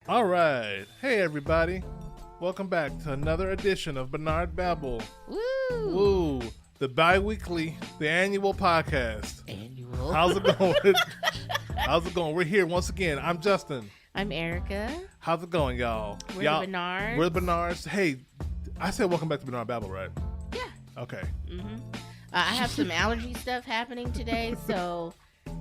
All right. Hey, everybody. Welcome back to another edition of Barnard Babble. Woo! Woo. The bi-weekly, the annual podcast. Annual. How's it going? How's it going? We're here once again. I'm Justin. I'm Erica. How's it going, y'all? We're y'all, the Barnards. We're the Barnards. Hey, I said welcome back to Barnard Babble, right? Yeah. Okay. Mm-hmm. I have some allergy stuff happening today, so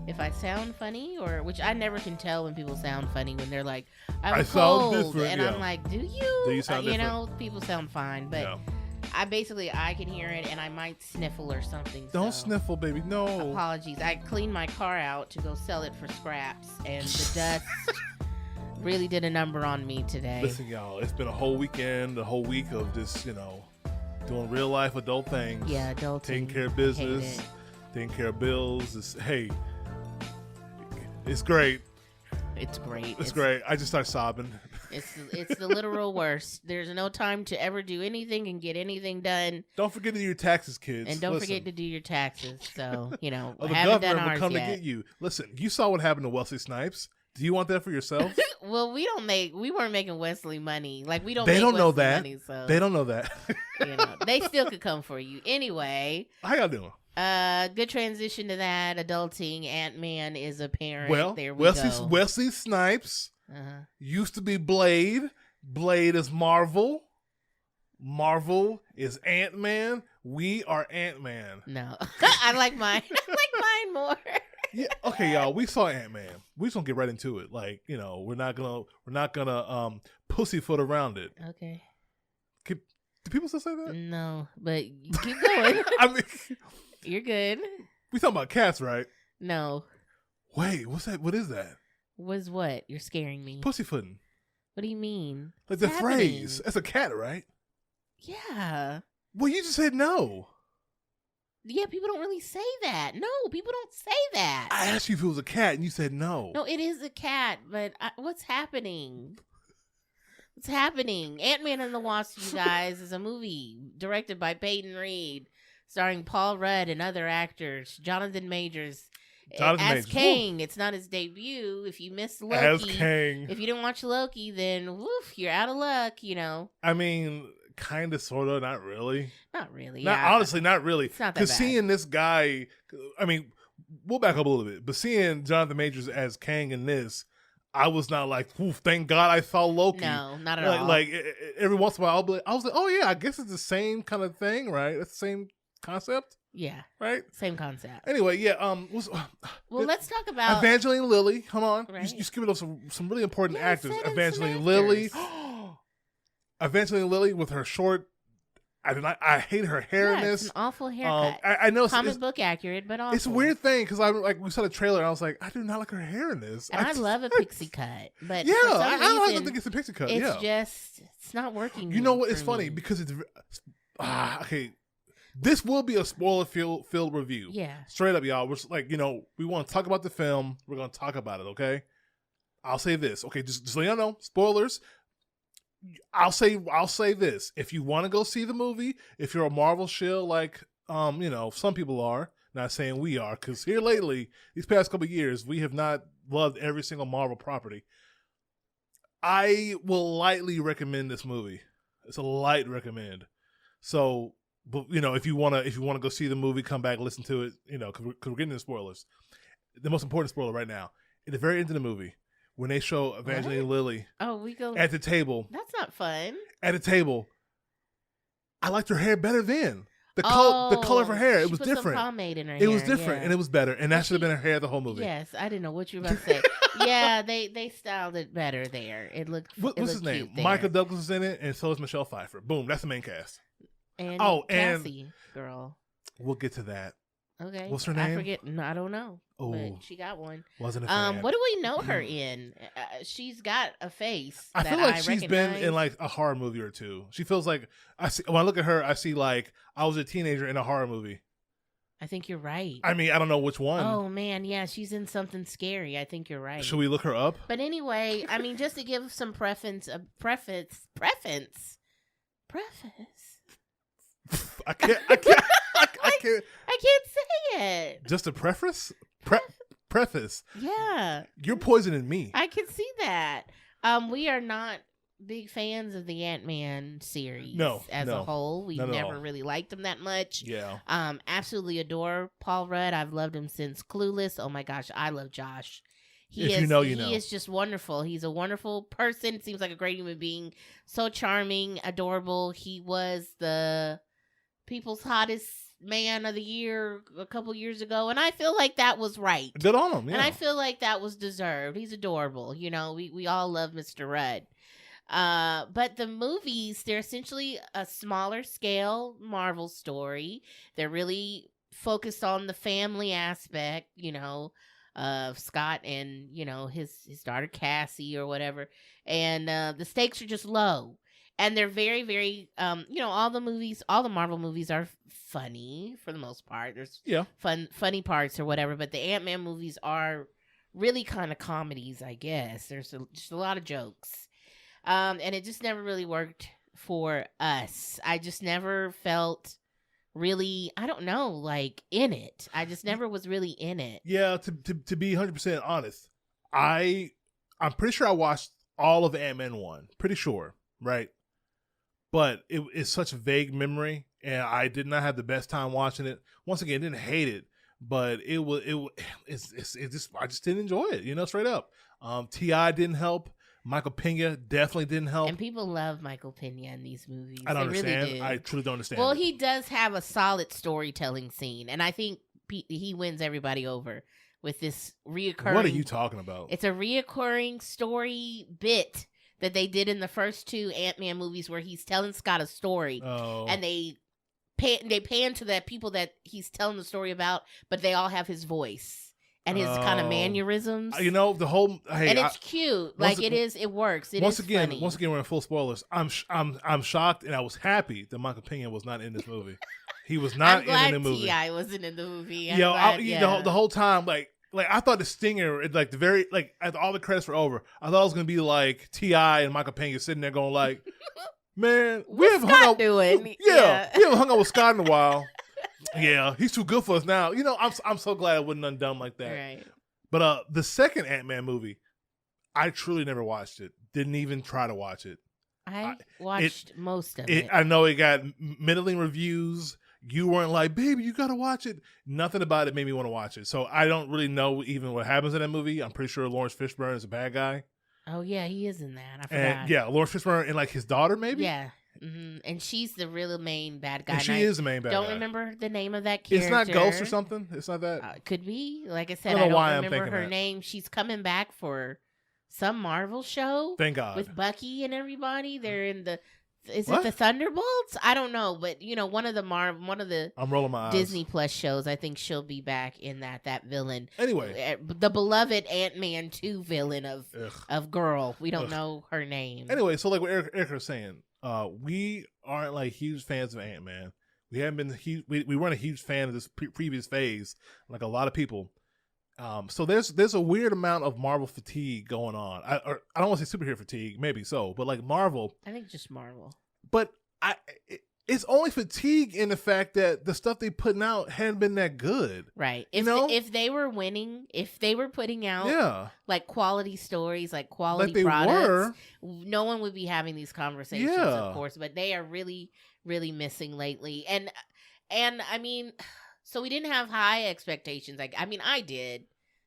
if I sound funny, which I never can tell when people sound funny when they're like, I sound cold, different, and yeah. I'm like, do you? Do you sound you different? know, people sound fine, but Yeah. I can hear it, and I might sniffle or something. Don't so sniffle, baby. No. Apologies. I cleaned my car out to go sell it for scraps, and the dust really did a number on me today. Listen, y'all, it's been a whole weekend, a whole week of just, doing real life adult things. Yeah, adulting. Taking care of Hate business, it. taking care of bills. It's great. It's great. It's great. I just start sobbing. It's the literal worst. There's no time to ever do anything and get anything done. Don't forget to do your taxes, kids. And don't Listen. forget to do your taxes. So, Oh, the haven't done government will ours come yet. to get you. Listen, you saw what happened to Wesley Snipes. Do you want that for yourself? Well, we weren't making Wesley money. Like, we don't They make don't know Wesley that. money, so, They don't know that. they still could come for you. Anyway, How y'all doing? good transition to that. Adulting. Antman is a parent. Well, there we go. Wesley Snipes Uh-huh. used to be Blade. Blade is Marvel. Marvel is Ant-Man. We are Ant-Man. No. I like mine. I like mine more. Yeah, okay, y'all. We saw Ant-Man. We just gonna get right into it. Like, we're not gonna pussyfoot around it. Okay. Do people still say that? No, but you keep going. I mean, You're good. we talking about cats, right? No. Wait, what's that? What is that? Was what? You're scaring me. Pussyfooting. What do you mean? Like the What's phrase. happening? That's a cat, right? Yeah. Well, you just said no. Yeah, people don't really say that. No, people don't say that. I asked you if it was a cat, and you said no. No, it is a cat, but what's happening? What's happening? Ant-Man and the Wasp, you guys, is a movie directed by Peyton Reed, starring Paul Rudd and other actors. Jonathan Majors as Kang. It's not his debut. If you missed Loki, As Kang. if you didn't watch Loki, then woof, you're out of luck. I mean, kind of, sort of, not really. Not really. Honestly, not really. It's not that Because bad. seeing this guy, I mean, we'll back up a little bit, but seeing Jonathan Majors as Kang in this, I was not like, oof, thank God I saw Loki. No, not at all. Like every once in a while, I was like, oh yeah, I guess it's the same kind of thing, right? It's the same concept, Yeah, right? same concept. Anyway, yeah. Well, let's talk about Evangeline Lilly. Come on, Right. you skipping up some really important Yeah, I actors. said some Evangeline Lilly. actors. Evangeline Lilly with her short. I hate her hair in Yeah, this. it's an awful haircut. I know Comic book accurate, but awful. it's a weird thing because we saw the trailer and I was like, I do not like her hair in this. And I love a pixie cut, but Yeah, for some I don't reason, think it's a pixie cut. it's Yeah, it's not working. you know what? It's for funny me. because it's okay. This will be a spoiler filled review. Yeah, Straight up, y'all. We're just like, we want to talk about the film. We're going to talk about it, okay? I'll say this, okay? Just so y'all know, spoilers. I'll say this. If you want to go see the movie, if you're a Marvel shill like, some people are, not saying we are, because here lately, these past couple of years, we have not loved every single Marvel property. I will lightly recommend this movie. It's a light recommend. So, but if you wanna go see the movie, come back, listen to it. Because we're getting into spoilers. The most important spoiler right now, at the very end of the movie, when they show Evangeline Lilly we go at the table. That's not fun. At the table, I liked her hair better then. The color of her hair, it was She put different. Some pomade in her It hair, was different, yeah. and it was better. And that should have been her hair the whole movie. Yes, I didn't know what you were about to say. Yeah, they styled it better there. It looked. What's his name? There. Michael Douglas is in it, and so is Michelle Pfeiffer. Boom, that's the main cast. And and Cassie, girl. We'll get to that. Okay. What's her name? I forget. No, I don't know. Oh, But she got one. wasn't a fan. What do we know her in? She's got a face. I feel that like I she's been recognize. in like a horror movie or two. She feels like when I look at her, I see like I was a teenager in a horror movie. I think you're right. I mean, I don't know which one. Oh man, yeah, she's in something scary. I think you're right. Should we look her up? But anyway, I mean, just to give some preface. I can't. I can't say it. Just a preface. Preface. Yeah, You're poisoning me. I can see that. We are not big fans of the Ant-Man series as a whole. We've never really liked him that much. Yeah. Absolutely adore Paul Rudd. I've loved him since Clueless. Oh my gosh, I love Josh. He is just wonderful. He's a wonderful person. Seems like a great human being. So charming, adorable. He was the People's Hottest Man of the Year a couple years ago, and I feel like that was right. Good on him, yeah. And I feel like that was deserved. He's adorable. You know, we all love Mr. Rudd. But the movies, they're essentially a smaller scale Marvel story. They're really focused on the family aspect, you know, of Scott and, you know, his daughter Cassie or whatever. And the stakes are just low. And they're very, very, you know, all the Marvel movies are funny for the most part. There's funny parts or whatever. But the Ant-Man movies are really kind of comedies, I guess. There's just a lot of jokes. And it just never really worked for us. I just never felt really, I don't know, like in it. I just never was really in it. Yeah, to be 100% honest, I'm pretty sure I watched all of Ant-Man 1. Pretty sure, right? But it's such a vague memory, and I did not have the best time watching it. Once again, didn't hate it, but I just didn't enjoy it, you know, straight up. T.I. didn't help. Michael Pena definitely didn't help. And people love Michael Pena in these movies. I don't understand. Really do. I truly don't understand. Well, he does have a solid storytelling scene, and I think he wins everybody over with this reoccurring. What are you talking about? It's a reoccurring story bit that they did in the first two Ant-Man movies where he's telling Scott a story, and they pan to the people that he's telling the story about, but they all have his voice. And his kind of mannerisms, you know, the whole and it's cute, like it works. Once again, funny. we're in full spoilers. I'm shocked, and I was happy that Michael Pena was not in this movie. He was not in the movie. T.I. wasn't in the movie. The whole time, like I thought the stinger, like the very after all the credits were over, I thought it was gonna be like T.I. and Michael Pena sitting there going like, "Man, we haven't hung out." Doing? Yeah, we haven't hung out with Scott in a while. Yeah, he's too good for us now. You know, I'm so glad I wasn't undone like that. Right. But the second Ant-Man movie, I truly never watched it. Didn't even try to watch it. I watched most of it. I know it got middling reviews. You weren't like, baby, you got to watch it. Nothing about it made me want to watch it. So I don't really know even what happens in that movie. I'm pretty sure Lawrence Fishburne is a bad guy. Oh, yeah, he is in that. I forgot. And yeah, Lawrence Fishburne and like his daughter, maybe? Yeah. Mm-hmm. And she's the real main bad guy. And she is the main bad guy. Don't remember the name of that character. It's not Ghost or something? It's not that? Could be. Like I said, I don't remember her name. She's coming back for some Marvel show. Thank God. With Bucky and everybody. They're in the... Is it the Thunderbolts? I don't know, but you know, one of the I'm rolling my eyes. Disney Plus shows, I think she'll be back in that villain. Anyway, the beloved Ant-Man 2 villain of Girl. We don't know her name. Anyway, so like what Eric was saying, we aren't like huge fans of Ant-Man. We haven't been huge. We weren't a huge fan of this previous phase, like a lot of people. So there's a weird amount of Marvel fatigue going on. I don't want to say superhero fatigue, maybe so, but like Marvel. I think just Marvel. But it's only fatigue in the fact that the stuff they putting out hadn't been that good. Right. If they were winning, if they were putting out like quality stories, like quality products, no one would be having these conversations, of course. But they are really, really missing lately. And I mean, so we didn't have high expectations. Like, I mean, I did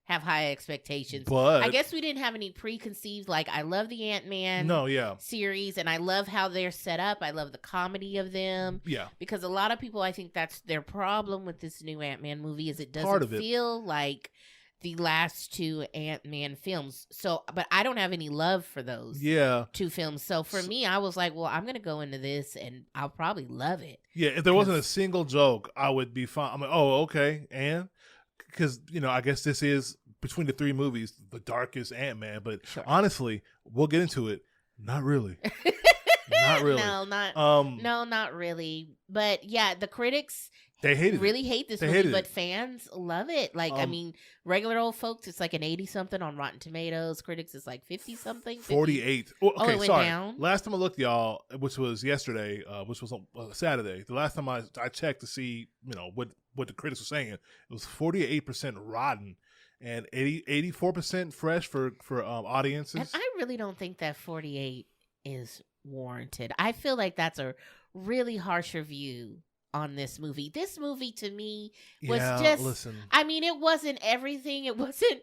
have high expectations, but I guess we didn't have any preconceived. Like, I love the Ant-Man series, and I love how they're set up. I love the comedy of them. Yeah, because a lot of people, I think that's their problem with this new Ant-Man movie is it doesn't feel like the last two Ant-Man films. So, but I don't have any love for those two films. So for me, I was like, well, I'm gonna go into this, and I'll probably love it. Yeah, if there wasn't a single joke, I would be fine. I'm like, oh, okay, and. Because, you know, I guess this is, between the three movies, the darkest Ant-Man. But honestly, we'll get into it. Not really. Not really. No, not really. But yeah, the critics really hate this movie, but fans love it. Like, I mean, regular old folks, it's like an 80-something on Rotten Tomatoes. Critics, it's like 50-something. 48. Oh, okay, it went down? Last time I looked, y'all, which was yesterday, which was on Saturday. The last time I checked to see, you know, what the critics were saying, it was 48% rotten. and 84% fresh for audiences. And I really don't think that 48 is warranted. I feel like that's a really harsh review on this movie. This movie to me was listen. I mean, it wasn't everything. It wasn't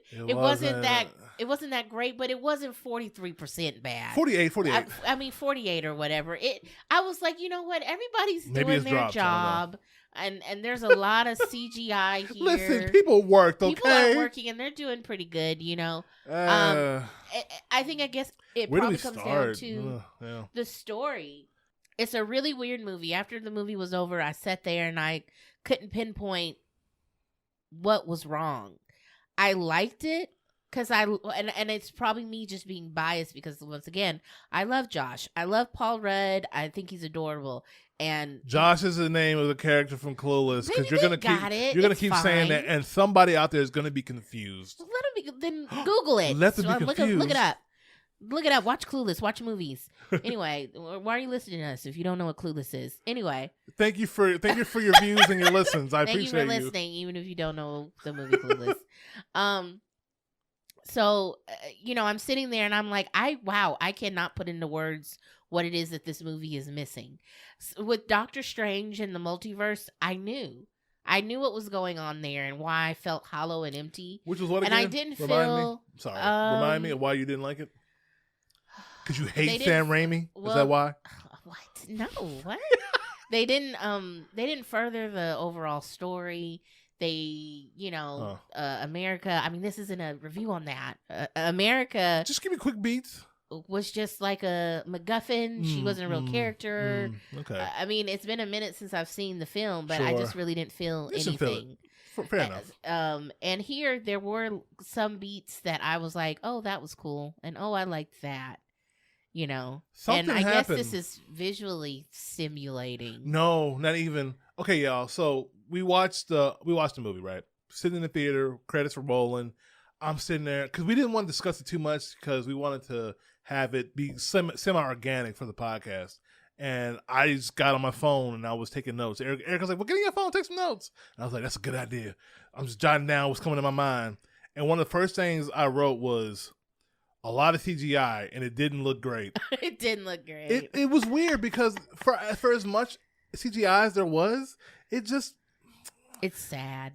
that great, but it wasn't 43% bad. 48. I mean 48 or whatever. I was like, you know what? Everybody's doing their job. And there's a lot of CGI here. Listen, people worked, okay? People are working and they're doing pretty good, you know. I guess it probably comes down to the story. It's a really weird movie. After the movie was over, I sat there and I couldn't pinpoint what was wrong. I liked it because and it's probably me just being biased because once again, I love Josh. I love Paul Rudd. I think he's adorable. And Josh is the name of the character from Clueless because you're gonna keep saying that, and somebody out there is gonna be confused. Let him be. Then Google it. Let them be confused. Look it up. Look it up. Watch Clueless. Watch movies. Anyway, why are you listening to us if you don't know what Clueless is? Anyway, thank you for your views and your listens. I appreciate you. Thank you for listening, even if you don't know the movie Clueless. So you know, I'm sitting there and I'm like, I cannot put into words what it is that this movie is missing. With Doctor Strange and the multiverse, I knew what was going on there and why I felt hollow and empty. Which was what again? And I didn't feel. Remind me of why you didn't like it. Because you hate Sam Raimi? Is that why? What? No, what? They didn't further the overall story. They, America. I mean, this isn't a review on that. America. Just give me quick beats. Was just like a MacGuffin. She wasn't a real character. Okay. I mean, it's been a minute since I've seen the film, but I just really didn't feel anything. Fair enough. And here there were some beats that I was like, oh, that was cool, and oh, I liked that. You know, something and I happened. guess this is visually stimulating. No, not even. Okay, y'all. So we watched the movie, right? Sitting in the theater, credits were rolling. I'm sitting there because we didn't want to discuss it too much because we wanted to have it be semi-organic for the podcast. And I just got on my phone and I was taking notes. Eric was like, well, get on your phone, take some notes. And I was like, that's a good idea. I'm just jotting down what's coming to my mind. And one of the first things I wrote was a lot of CGI, and it didn't look great. It didn't look great. It was weird because for as much CGI as there was, it's sad.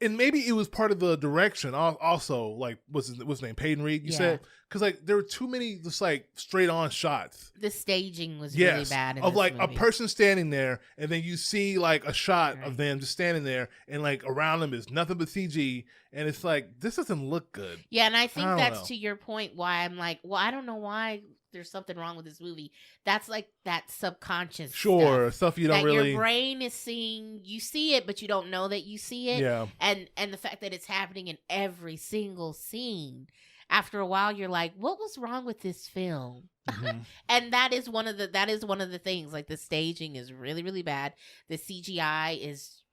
And maybe it was part of the direction also, like, what's his name? Peyton Reed, you said? Because, like, there were too many just, like, straight-on shots. The staging was really bad in this like, movie. a person standing there, and then you see, like, a shot of them just standing there, and, like, around them is nothing but CG, and it's like, this doesn't look good. Yeah, and I think that's to your point why I'm like, well, I don't know why there's something wrong with this movie. That's like that subconscious stuff you don't that really. Your brain is seeing. You see it, but you don't know that you see it. Yeah. And the fact that it's happening in every single scene. After a while, you're like, what was wrong with this film? Mm-hmm. And that is one of the things. Like, the staging is really, really bad. The CGI is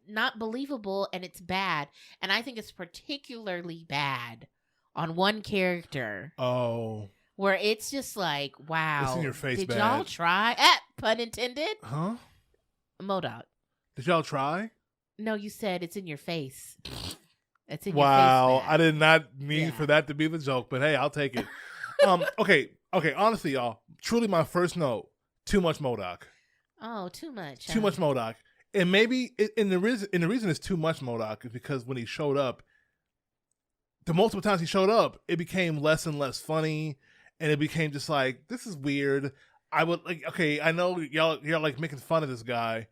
not believable, and it's bad. And I think it's particularly bad on one character. Oh. Where it's just like, wow. It's in your face. Did bad. y'all try? Pun intended. Huh? MODOK. Did y'all try? No, you said it's in your face. It's in wow, your face. I did not mean for that to be the joke, but hey, I'll take it. Okay. Honestly, y'all, truly my first note: too much MODOK. Oh, too much. Too much MODOK, and maybe the reason it's too much MODOK is because when he showed up, the multiple times he showed up, it became less and less funny. And it became just like, this is weird. I would like, okay, I know y'all like making fun of this guy.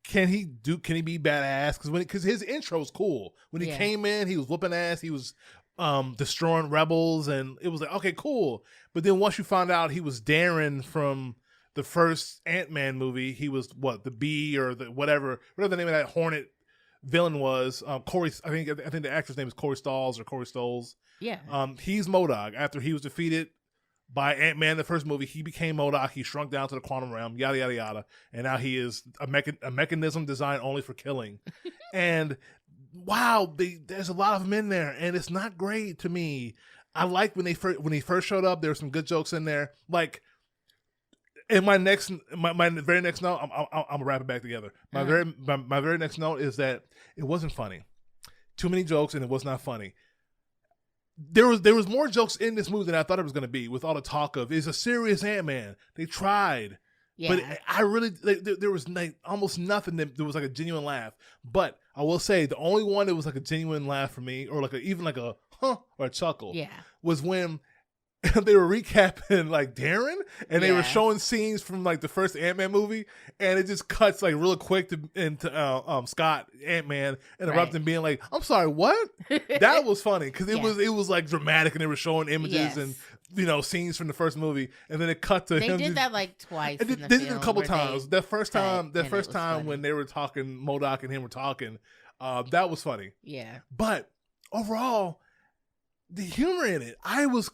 Can he be badass? Because his intro was cool. When he came in, he was whooping ass. He was destroying rebels, and it was like, okay, cool. But then once you found out he was Darren from the first Ant-Man movie, he was the bee or the whatever the name of that Hornet villain was. Corey, I think the actor's name is Corey Stoles. Yeah. He's MODOK. After he was defeated by Ant-Man in the first movie, he became MODOK. He shrunk down to the quantum realm, yada, yada, yada. And now he is a mechanism designed only for killing. And wow, there's a lot of them in there, and it's not great to me. I like when he first showed up, there were some good jokes in there. Like, And my very next note, I'm gonna wrap it back together. My very next note is that it wasn't funny. Too many jokes, and it was not funny. There was more jokes in this movie than I thought it was gonna be. With all the talk of it's a serious Ant-Man. They tried, but I really there was like almost nothing that there was like a genuine laugh. But I will say the only one that was like a genuine laugh for me, or like even like a huh or a chuckle, was when they were recapping like Darren, and they were showing scenes from like the first Ant-Man movie, and it just cuts like real quick into Scott Ant-Man interrupting, being like, "I'm sorry, what?" That was funny because it was like dramatic, and they were showing images and scenes from the first movie, and then it cut to him. They did that like twice. They did it a couple times. That first time when they were talking, MODOK and him were talking, that was funny. Yeah, but overall, the humor in it, I was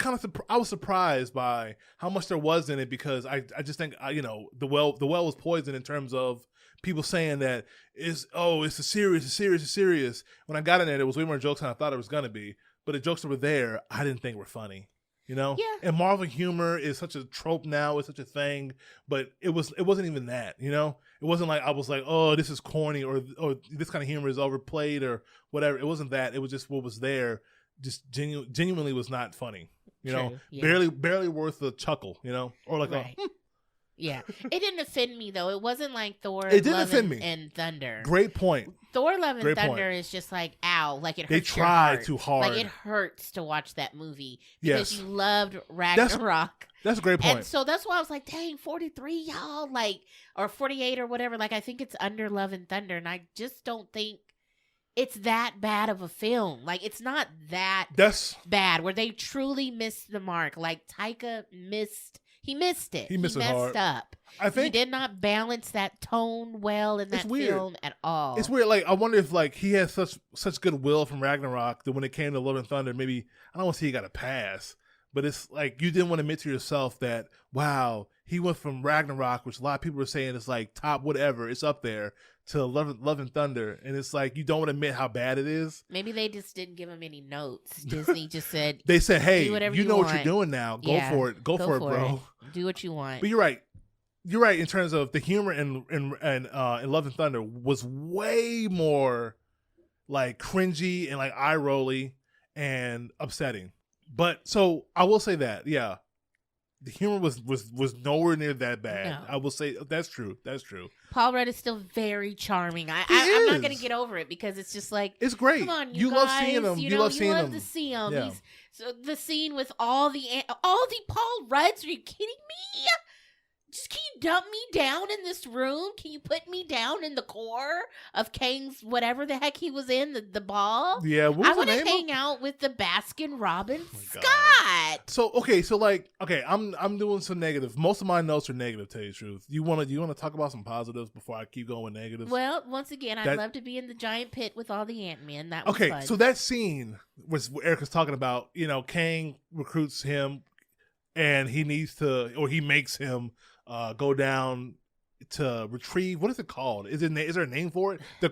surprised by how much there was in it, because I just think the well was poisoned in terms of people saying that it's a serious. When I got in there was way more jokes than I thought it was gonna be, but the jokes that were there I didn't think were funny. Yeah. And Marvel humor is such a trope now, it's such a thing, but it wasn't even that. It wasn't like I was like, oh, this is corny, or this kind of humor is overplayed or whatever. It wasn't that. It was just what was there. Just genuinely was not funny, barely worth a chuckle, or like yeah. It didn't offend me though. It wasn't like Thor. It didn't offend me. And Thunder. Great point. Thor: Love and Thunder is just like ow, like it hurts. They tried too hard. Like it hurts to watch that movie because you loved Ragnarok. That's a great point. And so that's why I was like, dang, 43, y'all, like, or 48 or whatever. Like I think it's under Love and Thunder, and I just don't think it's that bad of a film. Like, it's not that bad where they truly missed the mark. Like, Taika missed it. He messed up. I think he did not balance that tone well in that film at all. It's weird. Like, I wonder if, like, he had such goodwill from Ragnarok that when it came to Love and Thunder, maybe, I don't want to say he got a pass, but it's like you didn't want to admit to yourself that, wow, he went from Ragnarok, which a lot of people are saying is like top whatever, it's up there, to Love and Thunder, and it's like you don't want to admit how bad it is. Maybe they just didn't give him any notes. Disney just said, they said, "Hey, you know what you're doing now. Go for it. Go for it, bro. Do what you want." But you're right. You're right in terms of the humor in Love and Thunder was way more like cringy and like eye rolly and upsetting. But so I will say that, yeah. The humor was nowhere near that bad. No. I will say that's true. That's true. Paul Rudd is still very charming. I'm not going to get over it because it's just like, it's great. Come on, you guys, love seeing him. You love to see him. Yeah. So the scene with all the Paul Rudds. Are you kidding me? Just can you dump me down in this room? Can you put me down in the core of Kang's whatever the heck he was in, the ball? Yeah, I want to hang out with the Baskin Robbins Scott. So I'm doing some negative. Most of my notes are negative, to tell you the truth. You want to talk about some positives before I keep going with negatives? Well, once again, I'd love to be in the giant pit with all the Ant-Man. That was fun. So that scene was what Eric was talking about. Kang recruits him, and he makes him go down to retrieve. What is it called? Is there a name for it? The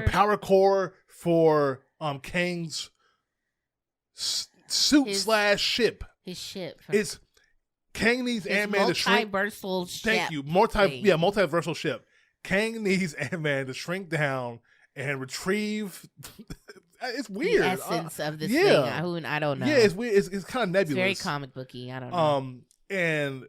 power core for Kang's suit / ship. His ship. It's Kang needs Ant-Man to shrink. Multiversal ship. Thank you. Multiversal ship. Kang needs Ant-Man to shrink down and retrieve. It's weird. The essence of this thing. I don't know. Yeah, it's weird. It's kind of nebulous. It's very comic booky. I don't know. And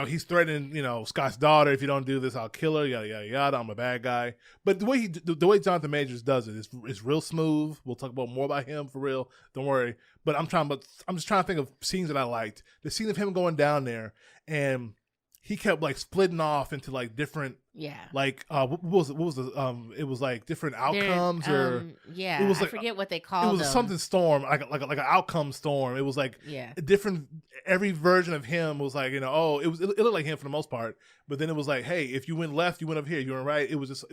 he's threatening Scott's daughter, if you don't do this I'll kill her, yada yada yada, I'm a bad guy. But the way Jonathan Majors does it is real smooth. We'll talk about more about him for real, don't worry. But I'm just trying to think of scenes that I liked. The scene of him going down there and he kept like splitting off into like different like what was the it was like different outcomes it was like, I forget what they called it was something storm, like an outcome storm. It was like a different, every version of him was like, it looked like him for the most part, but then it was like, hey, if you went left you went up here, you went right, it was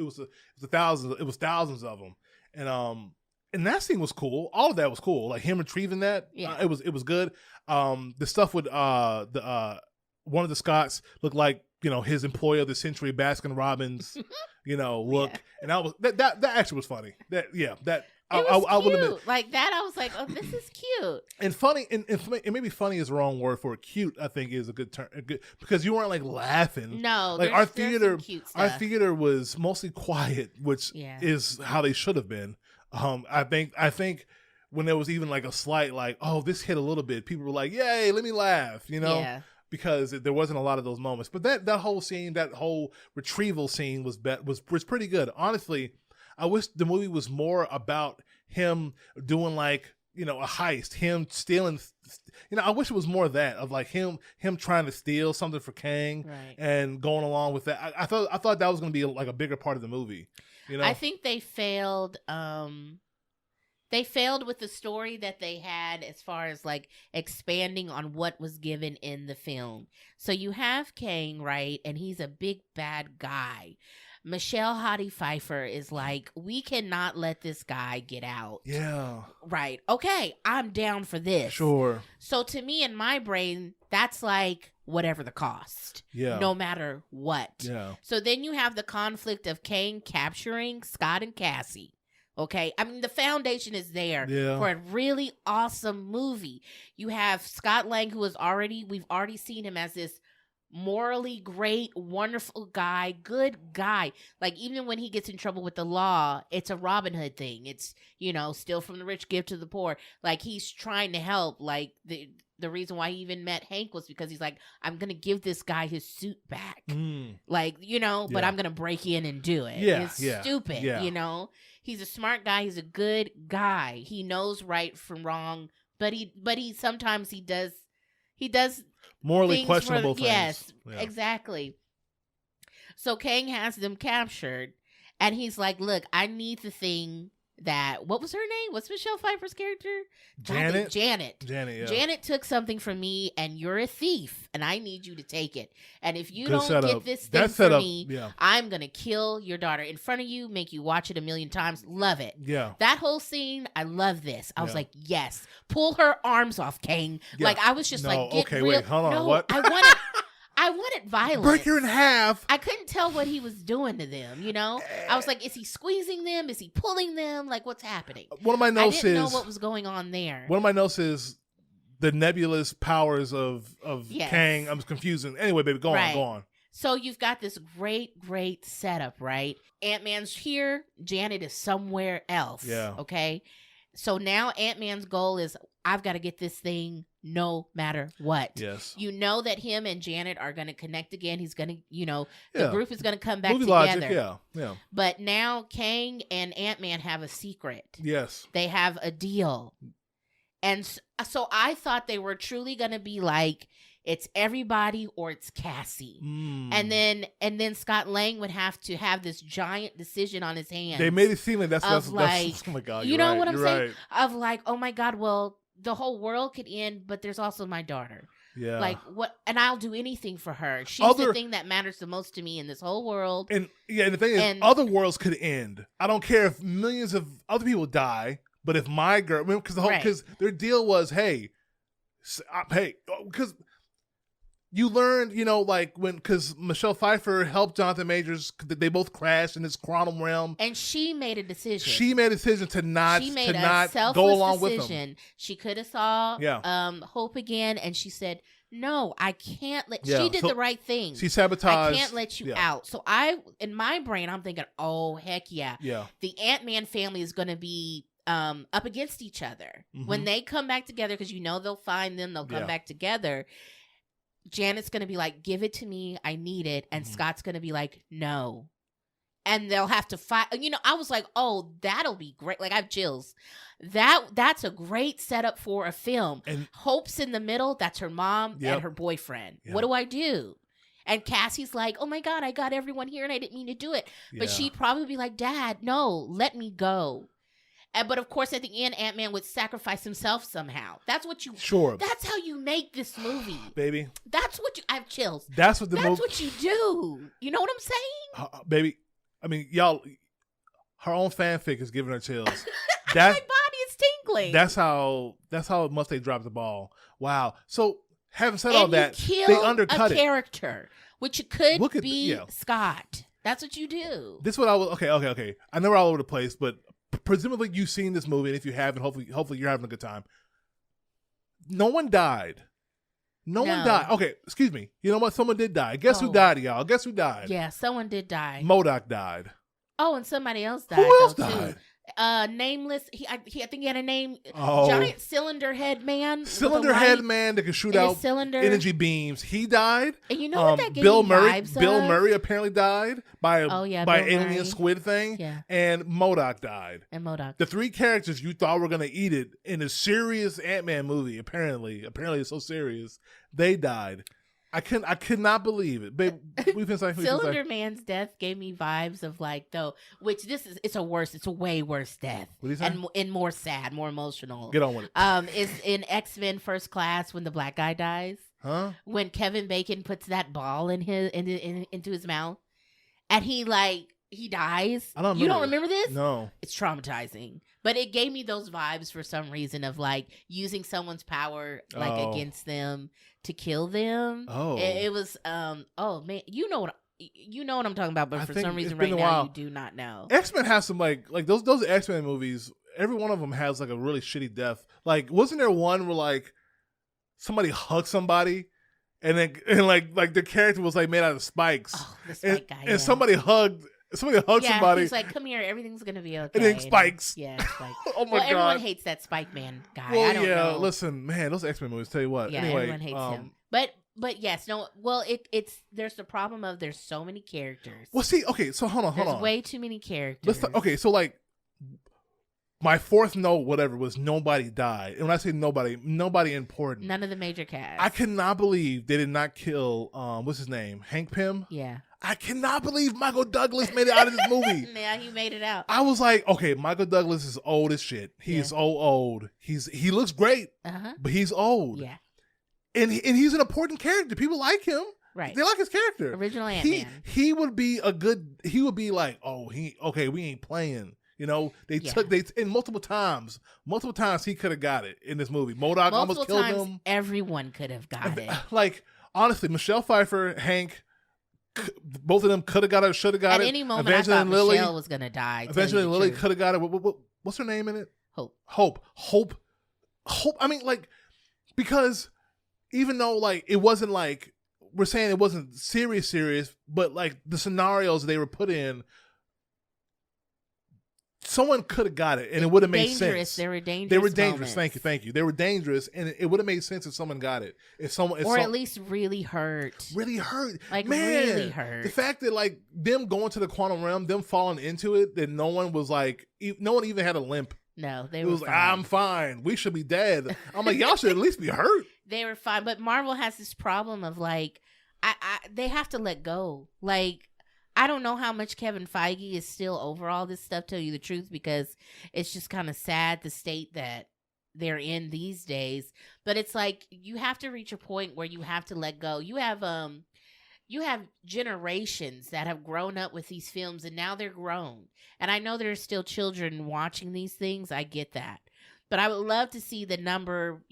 thousands of them. And that scene was cool. All of that was cool. Like him retrieving that, it was good. The stuff with one of the Scotts looked like his employee of the century, Baskin Robbins, look, and that actually was funny. It was I will cute. admit, Like that, I was like, "Oh, this is cute." and funny, and maybe funny is the wrong word for it. Cute, I think, is a good term. Because you weren't like laughing. No, like there's some cute our stuff. theater was mostly quiet, which Yeah. is how they should have been. I think when there was even like a slight like, oh, this hit a little bit, people were like, yay, let me laugh, Yeah. because there wasn't a lot of those moments. But that whole scene, that whole retrieval scene was pretty good. Honestly, I wish the movie was more about him doing like, a heist, him stealing. I wish it was more of that, of like him trying to steal something for Kang, Right. and going along with that. I thought that was going to be like a bigger part of the movie. I think they failed. They failed with the story that they had as far as like expanding on what was given in the film. So you have Kang, right? And he's a big bad guy. Michelle Hottie Pfeiffer is like, we cannot let this guy get out. Yeah. Right. Okay, I'm down for this. Sure. So to me, in my brain, that's like whatever the cost. Yeah. No matter what. Yeah. So then you have the conflict of Kang capturing Scott and Cassie. Okay, I mean, the foundation is there for a really awesome movie. You have Scott Lang, who we've already seen him as this morally great, wonderful guy, good guy. Like, even when he gets in trouble with the law, it's a Robin Hood thing. It's, steal from the rich, give to the poor. Like, he's trying to help. Like, the reason why he even met Hank was because he's like, I'm going to give this guy his suit back. Like, but I'm going to break in and do it. Yeah. It's stupid, He's a smart guy. He's a good guy. He knows right from wrong, but he sometimes he does morally questionable things. Yes, exactly. So Kang has them captured, and he's like, look, I need the thing that, what was her name? What's Michelle Pfeiffer's character? Janet. Janet, yeah. Janet took something from me, and you're a thief, and I need you to take it. And if you Good don't setup. get this thing for me, I'm going to kill your daughter in front of you, make you watch it 1,000,000 times. Love it. Yeah. That whole scene, I love this. I was like, yes. Pull her arms off, Kang. Yeah. Like, I was just like, get okay, real. wait, hold on. No, What? I wanted violence. Break her in half. I couldn't tell what he was doing to them, I was like, is he squeezing them? Is he pulling them? Like, what's happening? One of my notes I didn't know what was going on there. One of my notes is the nebulous powers of Kang. I'm confusing. Anyway, baby, go on. So you've got this great setup, right? Ant-Man's here. Janet is somewhere else. Yeah. Okay? So now Ant-Man's goal is, I've got to get this thing no matter what. Yes. You know that him and Janet are going to connect again. He's going to, the group is going to come back Movie together. Logic, yeah. But now Kang and Ant-Man have a secret. Yes. They have a deal. And so I thought they were truly going to be like, it's everybody or it's Cassie. And then Scott Lang would have to have this giant decision on his hands. They made it seem like that's oh my God, you know right, what I'm saying? Right. Of like, oh my God, well, the whole world could end, but there's also my daughter. Yeah. Like what? And I'll do anything for her. She's the thing that matters the most to me in this whole world. And the thing is, other worlds could end. I don't care if millions of other people die, but if my girl, because their deal was, because you learned, because Michelle Pfeiffer helped Jonathan Majors, they both crashed in this quantum realm, and she made a decision. She made a decision to not go along with them. She could have saw Hope again, and she said, "No, I can't let." Yeah. She did the right thing. She sabotaged. I can't let you out. So in my brain, I'm thinking, "Oh heck yeah, the Ant-Man family is going to be up against each other when they come back together, because they'll find them, they'll come back together." Janet's going to be like, give it to me. I need it. And Scott's going to be like, no. And they'll have to fight. I was like, oh, that'll be great. Like, I have chills. That's a great setup for a film. And Hope's in the middle. That's her mom and her boyfriend. What do I do? And Cassie's like, oh my God, I got everyone here and I didn't mean to do it. But she'd probably be like, Dad, no, let me go. But of course, at the end, Ant-Man would sacrifice himself somehow. That's what you. Sure. That's how you make this movie, baby. That's what you. I have chills. That's what what you do. You know what I'm saying, baby? I mean, y'all. Her own fanfic is giving her chills. My body is tingling. That's how much they dropped the ball. Wow. So having said all that, they undercut a character, which could be Scott. That's what you do. This is what I was. Okay. I know we're all over the place, but presumably you've seen this movie, and if you haven't, hopefully you're having a good time. No one died. No one died. Okay, excuse me. You know what? Someone did die. Guess who died, y'all? Guess who died? Yeah, someone did die. MODOK died. Oh, and somebody else died. Who else too. died? Nameless. I think he had a name. Oh. Giant cylinder head man. Cylinder head man that can shoot out cylinder energy beams. He died. And you know what that gave Bill me Murray. vibes Bill of? Murray apparently died by Bill alien Murray. squid thing. Yeah. And MODOK died. And MODOK. The three characters you thought were gonna eat it in a serious Ant-Man movie. Apparently it's so serious. They died. I could not believe it. Babe, we've been saying Cylinder Man's death gave me vibes of like it's a way worse death. What are you saying? And more sad, more emotional. Get on with it. Is in X-Men First Class when the black guy dies. Huh? When Kevin Bacon puts that ball into his mouth, and he dies. I don't remember. You don't remember this? No. It's traumatizing. But it gave me those vibes for some reason of like using someone's power against them to kill them. Oh. It was oh man, you know what I'm talking about, but for some reason right now you do not know. X-Men has some like those X-Men movies, every one of them has like a really shitty death. Like wasn't there one where like somebody hugged somebody and the character was like made out of spikes. Oh, the spike guy. And somebody hugged somebody. He's like, come here, everything's gonna be okay. And then spikes. Yeah, spikes. Oh my God. Everyone hates that Spike Man guy. Well, I don't know. Listen, man, those X-Men movies, tell you what. Yeah, anyway, everyone hates him. But yes, no. Well, it's there's the problem of there's so many characters. Well, see, okay, so hold on. There's way too many characters. Okay, so like my fourth note, whatever, was nobody died. And when I say nobody important. None of the major cast. I cannot believe they did not kill what's his name? Hank Pym? Yeah. I cannot believe Michael Douglas made it out of this movie. Yeah, he made it out. I was like, okay, Michael Douglas is old as shit. He is old. He looks great, but he's old. Yeah. And he's an important character. People like him. Right. They like his character. Original Ant-Man. He would be like, we ain't playing. You know, and multiple times he could have got it in this movie. MODOK almost killed him. Everyone could have got it. Like, honestly, Michelle Pfeiffer, Hank, both of them could have got it, should have got it. At any moment, I thought Michelle was going to die. Eventually, Lily could have got it. What's her name in it? Hope. I mean, like, because even though, like, it wasn't like, we're saying it wasn't serious, but, like, the scenarios they were put in, someone could have got it, and it would have made sense. They were dangerous. They were dangerous. Moments. Thank you. They were dangerous, and it would have made sense if someone got it. At least really hurt. Really hurt. Like, man, really hurt. The fact that, like, them going to the quantum realm, them falling into it, that no one even had a limp. No, they it were was fine. Like, I'm fine. We should be dead. I'm like, y'all should at least be hurt. They were fine, but Marvel has this problem of, like, they have to let go. Like, I don't know how much Kevin Feige is still over all this stuff, tell you the truth, because it's just kind of sad the state that they're in these days. But it's like, you have to reach a point where you have to let go. You have generations that have grown up with these films, and now they're grown. And I know there's still children watching these things. I get that. But I would love to see the number,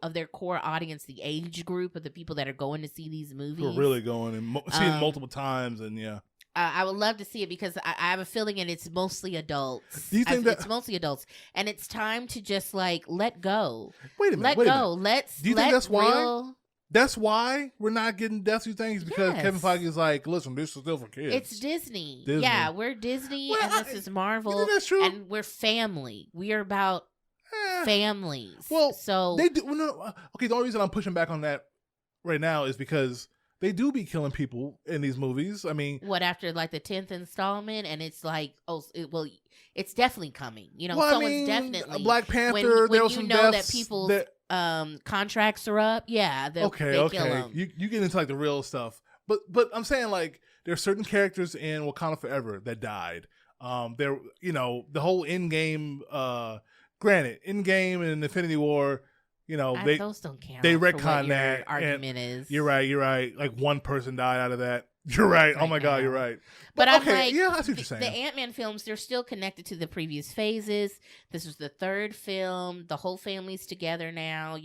of their core audience, the age group of the people that are going to see these movies. Who are really going and seeing multiple times, and yeah. I would love to see it because I have a feeling it's mostly adults. Do you think it's mostly adults, and it's time to just like let go. Wait a minute. Let go. Do you think that's why? That's why we're not getting death. You think is because Kevin Feige is like, listen, this is still for kids. It's Disney. Yeah, we're Disney, and this is Marvel. You think that's true? And we're family. We are about families. Well, so they do. Well, no, okay, the only reason I'm pushing back on that right now is because they do be killing people in these movies. I mean, after like the 10th installment, and it's like, it's definitely coming. Someone's definitely Black Panther. When you know that people's contracts are up. Yeah, they kill them. You get into like the real stuff, but I'm saying like there are certain characters in Wakanda Forever that died. The whole Endgame. Granted, Endgame and Infinity War. Those don't count. They retcon that. Argument is you're right. Like one person died out of that. You're right. Oh my God, you're right. But I'm like, yeah, I see what you're saying. The Ant-Man films, they're still connected to the previous phases. This was the third film. The whole family's together now.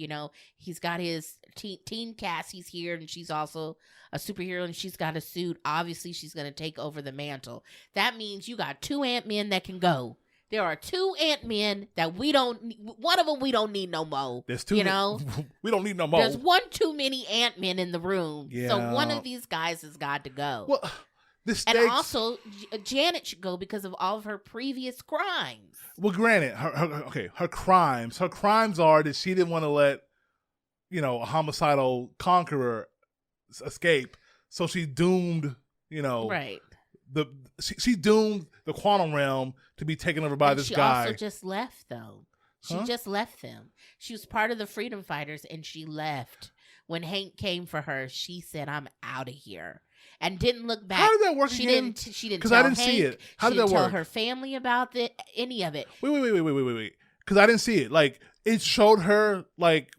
He's got his teen Cassie's here, and she's also a superhero, and she's got a suit. Obviously, she's going to take over the mantle. That means you got two Ant-Men that can go. There are 2 Ant-Men that one of them we don't need no more. There's 2. You know? We don't need no more. There's one too many Ant-Men in the room. Yeah. So one of these guys has got to go. Well, and also, Janet should go because of all of her previous crimes. Well, granted, her crimes are that she didn't want to let, a homicidal conqueror escape. So she doomed, right. She doomed the quantum realm to be taken over by this guy. She also just left, though. She just left them. She was part of the Freedom Fighters, and she left. When Hank came for her, she said, "I'm out of here," and didn't look back. How did that work she again? She didn't. Because I didn't see it. How did that work? She didn't tell her family about any of it. Wait. Because I didn't see it. Like, it showed her, like,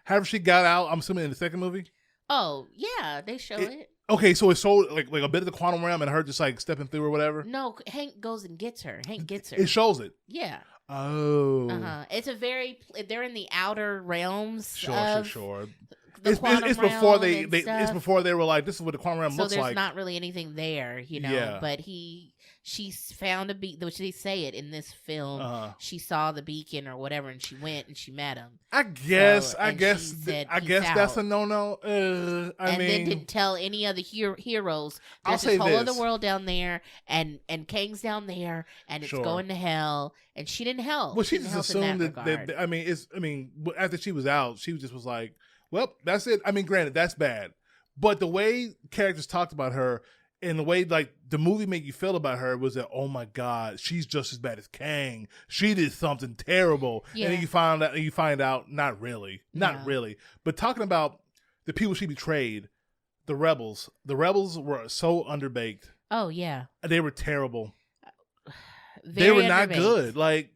however she got out. I'm assuming in the second movie. Oh yeah, they show it. Okay, so it showed like a bit of the quantum realm and her just like stepping through or whatever. No, Hank goes and gets her. Hank gets her. It shows it. Yeah. Oh. It's they're in the outer realms. Sure. The It's before it's before they were like, this is what the quantum realm looks like. So there's not really anything there, Yeah. But she found a beacon. Though they say it in this film, she saw the beacon or whatever, and she went and she met him. I guess said, that's a no. I mean, then didn't tell any other heroes. I'll There's say this whole this. other world down there, and Kang's down there, and it's going to hell. And she didn't help. Well, she just assumed that. I mean, after she was out, she just was like, well, that's it. I mean, granted, that's bad, but the way characters talked about her. And the way, like, the movie made you feel about her was that, oh my God, she's just as bad as Kang. She did something terrible. Yeah. And then you find out, not really. But talking about the people she betrayed, the rebels were so underbaked. Oh, yeah. They were terrible. They were not good. Like,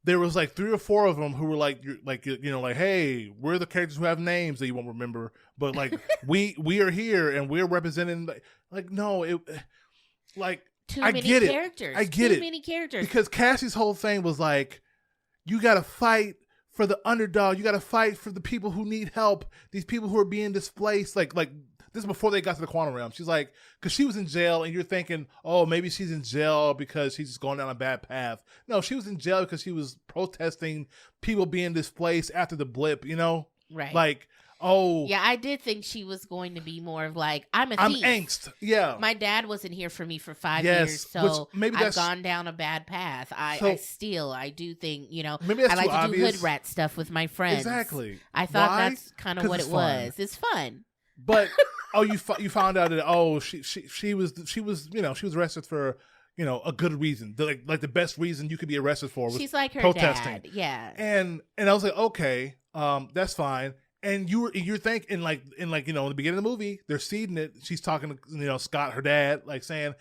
there was like 3 or 4 of them who were like, hey, we're the characters who have names that you won't remember, but like we are here and we're representing. Like no, it like too I many get characters. it. I get too it. Many characters. Because Cassie's whole thing was like, you got to fight for the underdog. You got to fight for the people who need help. These people who are being displaced. Like this is before they got to the quantum realm. She's like, because she was in jail, and you're thinking, oh, maybe she's in jail because she's just going down a bad path. No, she was in jail because she was protesting people being displaced after the blip, Right. Like, oh. Yeah, I did think she was going to be more of like, I'm thief. I'm angst. Yeah. My dad wasn't here for me for 5 years, so maybe I've gone down a bad path. I do think, maybe that's I like too to obvious. do hood rat stuff with my friends. Exactly. I thought Why? that's kind of what it was. It's fun. But you found out that she was arrested for a good reason, like the best reason you could be arrested for was she's like her protesting. dad, yeah. And I was like, okay, that's fine. And you're thinking in the beginning of the movie they're seeding it. She's talking to Scott, her dad, like saying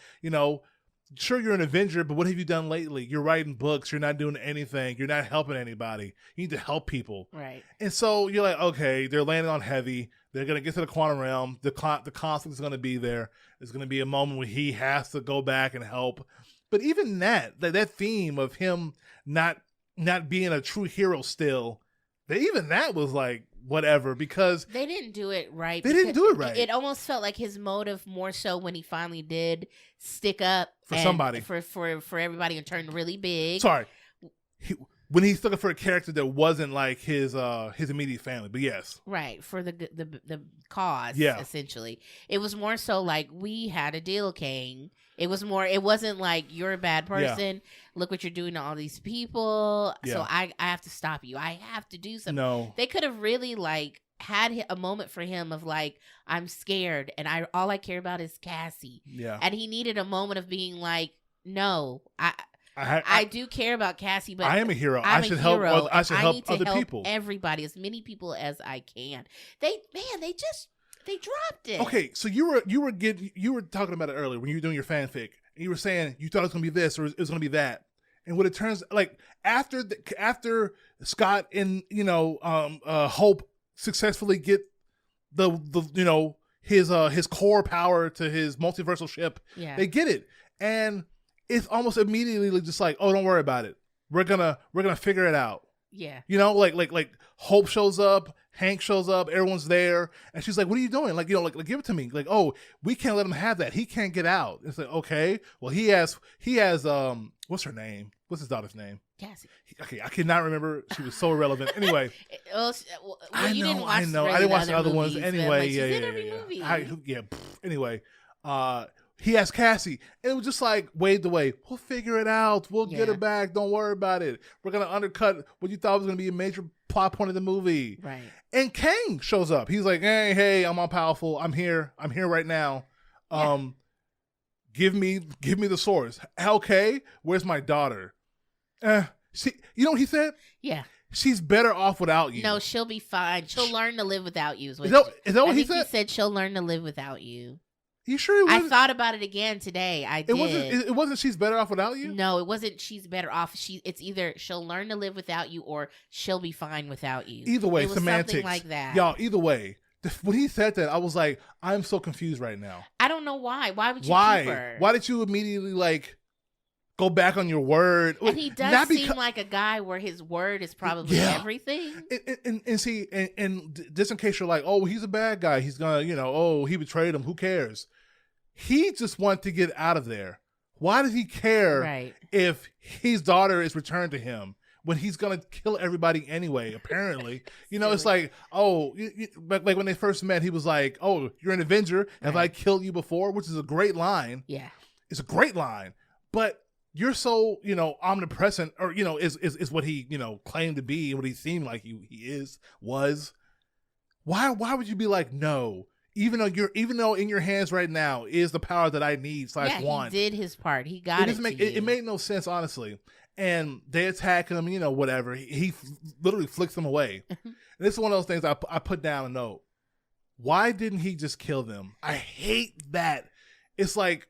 sure you're an Avenger, but what have you done lately? You're writing books. You're not doing anything. You're not helping anybody. You need to help people. Right. And so you're like, okay, they're landing on heavy. They're going to get to the quantum realm. The conflict is going to be there. There's going to be a moment where he has to go back and help. But even that theme of him not being a true hero still, even that was like, whatever, because they didn't do it right. It almost felt like his motive more so when he finally did stick up for somebody, for everybody, and turned really big. Sorry, when he stuck up for a character that wasn't like his immediate family, but yes, right, for the cause. Yeah, essentially, it was more so like, we had a deal, Kang. It wasn't like, you're a bad person. Yeah. Look what you're doing to all these people. Yeah. So I have to stop you. I have to do something. No. They could have really like had a moment for him of like, I'm scared and all I care about is Cassie. Yeah. And he needed a moment of being like, no, I do care about Cassie, but I am a hero. I should help other people. Everybody, as many people as I can. They dropped it. Okay, so you were talking about it earlier when you were doing your fanfic, and you were saying you thought it was gonna be this or it was gonna be that, and what it turns like after Scott and Hope successfully get his core power to his multiversal ship, they get it, and it's almost immediately just like, oh, don't worry about it, we're gonna figure it out. Yeah, like Hope shows up. Hank shows up, everyone's there, and she's like, "What are you doing? Like, like give it to me." Like, "Oh, we can't let him have that. He can't get out." It's like, okay, well, he has what's her name? What's his daughter's name? Cassie. Okay, I cannot remember. She was so irrelevant. Anyway, I know. Didn't watch I didn't watch the other ones. movies, Anyway, she's in every movie. Anyway, he has Cassie, and it was just like waved away. We'll figure it out. We'll get it back. Don't worry about it. We're gonna undercut what you thought was gonna be a major plot point of the movie. Right. And Kang shows up. He's like, hey, I'm all powerful. I'm here right now. Give me the swords. Okay, where's my daughter? See, you know what he said? Yeah. She's better off without you. No, she'll be fine. She'll learn to live without you. Is that what he said? He said she'll learn to live without you. You sure? I thought about it again today. I did. It wasn't she's better off without you? No, it wasn't she's better off. It's either she'll learn to live without you or she'll be fine without you. Either way, it was semantics. Something like that. Y'all, either way. When he said that, I was like, I'm so confused right now. I don't know why. Why would you keep her? Why did you immediately go back on your word? And he does seem like a guy where his word is probably everything. And see, just in case you're like, oh, he's a bad guy. He's gonna, he betrayed him. Who cares? He just wanted to get out of there. Why does he care if his daughter is returned to him when he's gonna kill everybody anyway? Apparently, it's like, oh, like when they first met, he was like, oh, you're an Avenger. Have I killed you before? Which is a great line. Yeah, it's a great line. But you're so, omnipresent, or is what he, claimed to be, what he seemed like he was. Why would you be like, no? Even though in your hands right now is the power that I need /want. He did his part. He got it. It made no sense, honestly. And they attack him, whatever. He literally flicks them away. And this is one of those things I put down a note. Why didn't he just kill them? I hate that. It's like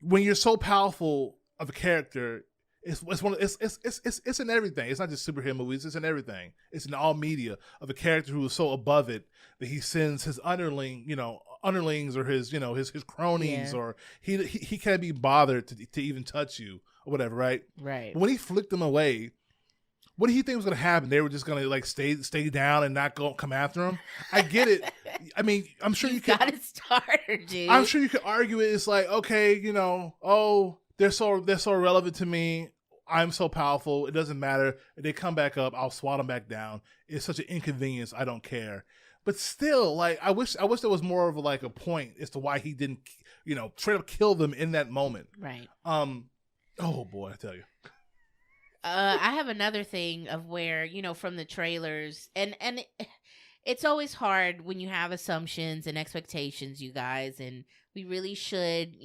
when you're so powerful of a character, it's in everything. It's not just superhero movies. It's in everything. It's in all media of a character who is so above it that he sends his underlings or his cronies, or he can't be bothered to even touch you or whatever, right? Right. When he flicked them away, what do you think was going to happen? They were just going to stay down and not come after him. I get it. I mean, I'm sure you could. Got it started, dude. I'm sure you could argue it. It's like, okay, oh, they're so irrelevant to me. I'm so powerful. It doesn't matter. If they come back up, I'll swat them back down. It's such an inconvenience. I don't care. But still, I wish there was more of a point as to why he didn't, straight up kill them in that moment. Right. Oh boy, I tell you. I have another thing of where, from the trailers, and it's always hard when you have assumptions and expectations, you guys, and we really should,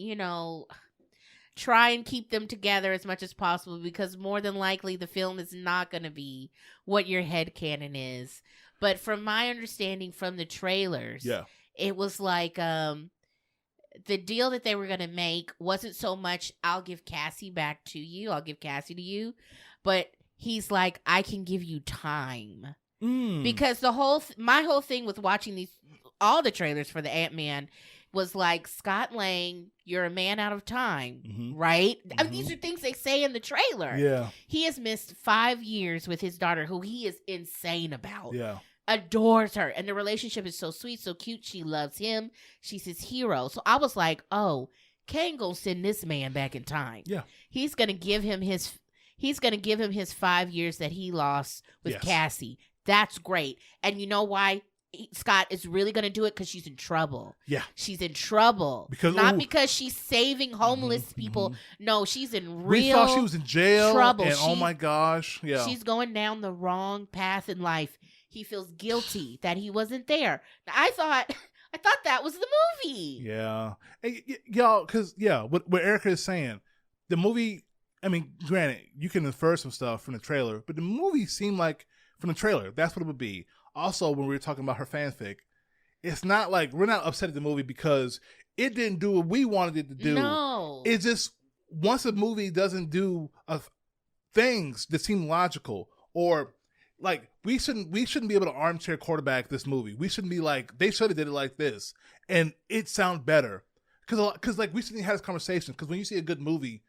try and keep them together as much as possible, because more than likely the film is not going to be what your headcanon is. But from my understanding from the trailers, it was like the deal that they were going to make wasn't so much, I'll give Cassie back to you, I'll give Cassie to you, but he's like, I can give you time. Because my whole thing with watching all the trailers for the Ant-Man was like, Scott Lang, you're a man out of time, right? I mean, these are things they say in the trailer. Yeah. He has missed 5 years with his daughter, who he is insane about. Yeah. Adores her. And the relationship is so sweet, so cute. She loves him. She's his hero. So I was like, oh, Kang gonna send this man back in time. Yeah. He's gonna give him his 5 years that he lost with Cassie. That's great. And you know why Scott is really going to do it? Because she's in trouble. Yeah. She's in trouble. Because she's saving homeless people. No, she's in real We thought she was in jail. trouble. And oh my gosh. Yeah. She's going down the wrong path in life. He feels guilty that he wasn't there. Now, I thought that was the movie. Yeah. And, y'all, because, what Erica is saying, the movie, I mean, granted, you can infer some stuff from the trailer, but the movie seemed like, from the trailer, that's what it would be. Also, when we were talking about her fanfic, it's not like we're not upset at the movie because it didn't do what we wanted it to do. No. It's just once a movie doesn't do things that seem logical, or like we shouldn't be able to armchair quarterback this movie. We shouldn't be like, they should have did it like this, and it sounds better. Because like we shouldn't have this conversation. Because when you see a good movie,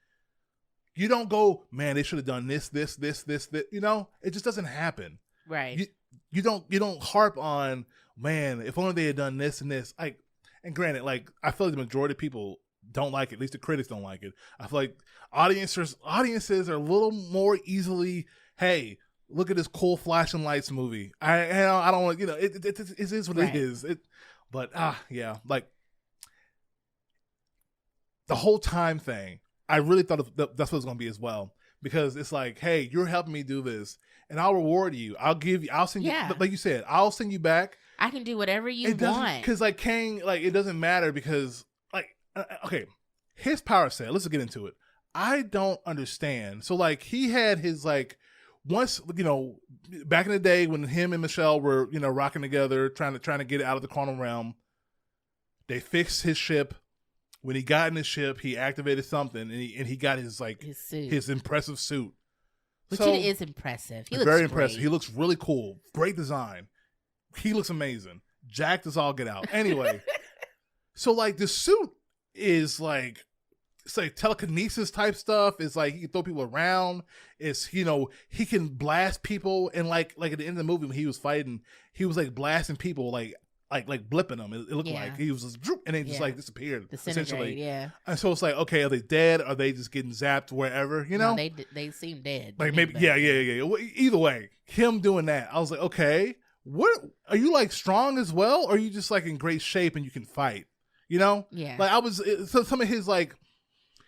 you don't go, man, they should have done this. It just doesn't happen. Right. you don't harp on, man, if only they had done this and this. Like, and granted, like, I feel like the majority of people don't like it. At least the critics don't like it. I feel like audiences are a little more easily, hey, look at this cool flashing lights movie. I don't want, it is what it is. But yeah, like the whole time thing, I really thought that's what it's going to be as well, because it's like, hey, you're helping me do this, and I'll reward you. I'll send you, like you said, I'll send you back. I can do whatever you want. Because like Kang, like it doesn't matter because like okay, his power set. Let's get into it. I don't understand. So like he had his like. Once, back in the day when him and Michelle were, rocking together, trying to get out of the quantum realm, they fixed his ship. When he got in his ship, he activated something, and he got his suit. His impressive suit. Which it is impressive. He looks very great. Impressive. He looks really cool. Great design. He looks amazing. Jacked as all get out. Anyway, so like the suit is like. It's like telekinesis type stuff. It's like he can throw people around. It's, he can blast people. And like at the end of the movie when he was fighting, he was like blasting people, like blipping them. It looked like he was just, and then just like disappeared essentially. Yeah. And so it's like, okay, are they dead? Are they just getting zapped wherever? No, they seem dead. Like maybe, yeah. Either way, him doing that, I was like, okay, what are you like strong as well? Or are you just like in great shape and you can fight? Yeah. Like so some of his like.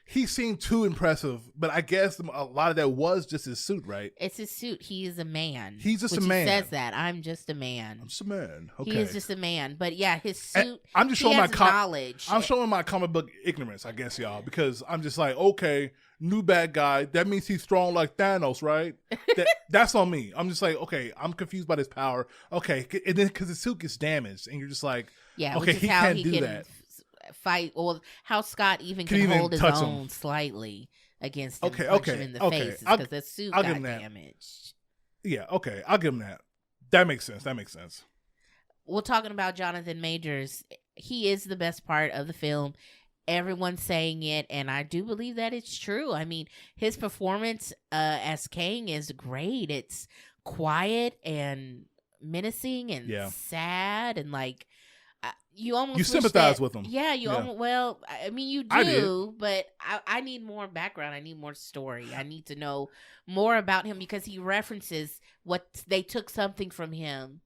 He seemed too impressive, but I guess a lot of that was just his suit, right? It's his suit. He is a man. He's just a man. He says that. I'm just a man. I'm just a man. Okay. He is just a man. But yeah, his suit. I'm just showing my knowledge. I'm showing my comic book ignorance, I guess, y'all, because I'm just like, okay, new bad guy. That means he's strong like Thanos, right? That's on me. I'm just like, okay, I'm confused by this power. Okay, and then because his suit gets damaged, and you're just like, yeah, okay, he can't do that. Fight, or how Scott even can hold his own slightly against him, punch him in the face because the suit got damaged. Yeah, okay, I'll give him that. That makes sense. Well, talking about Jonathan Majors, he is the best part of the film. Everyone's saying it, and I do believe that it's true. I mean, his performance as Kang is great. It's quiet and menacing and sad, and like. You sympathize with him. Yeah, almost, well, I mean, you do, but I need more background. I need more story. I need to know more about him because he references what they took something from him.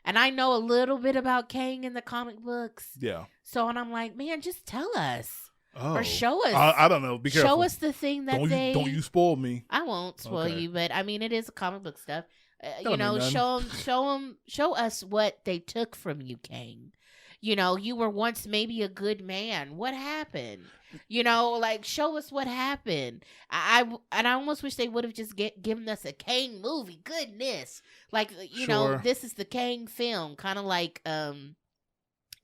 And I know a little bit about Kang in the comic books. Yeah. So, and I'm like, man, just tell us. Or show us. I don't know. Be careful. Show us the thing that don't you spoil me. I won't spoil you, but I mean, it is comic book stuff. Show us what they took from you, Kang. You were once maybe a good man. What happened? Like show us what happened. I almost wish they would have just given us a Kang movie. Goodness, like this is the Kang film, kind of like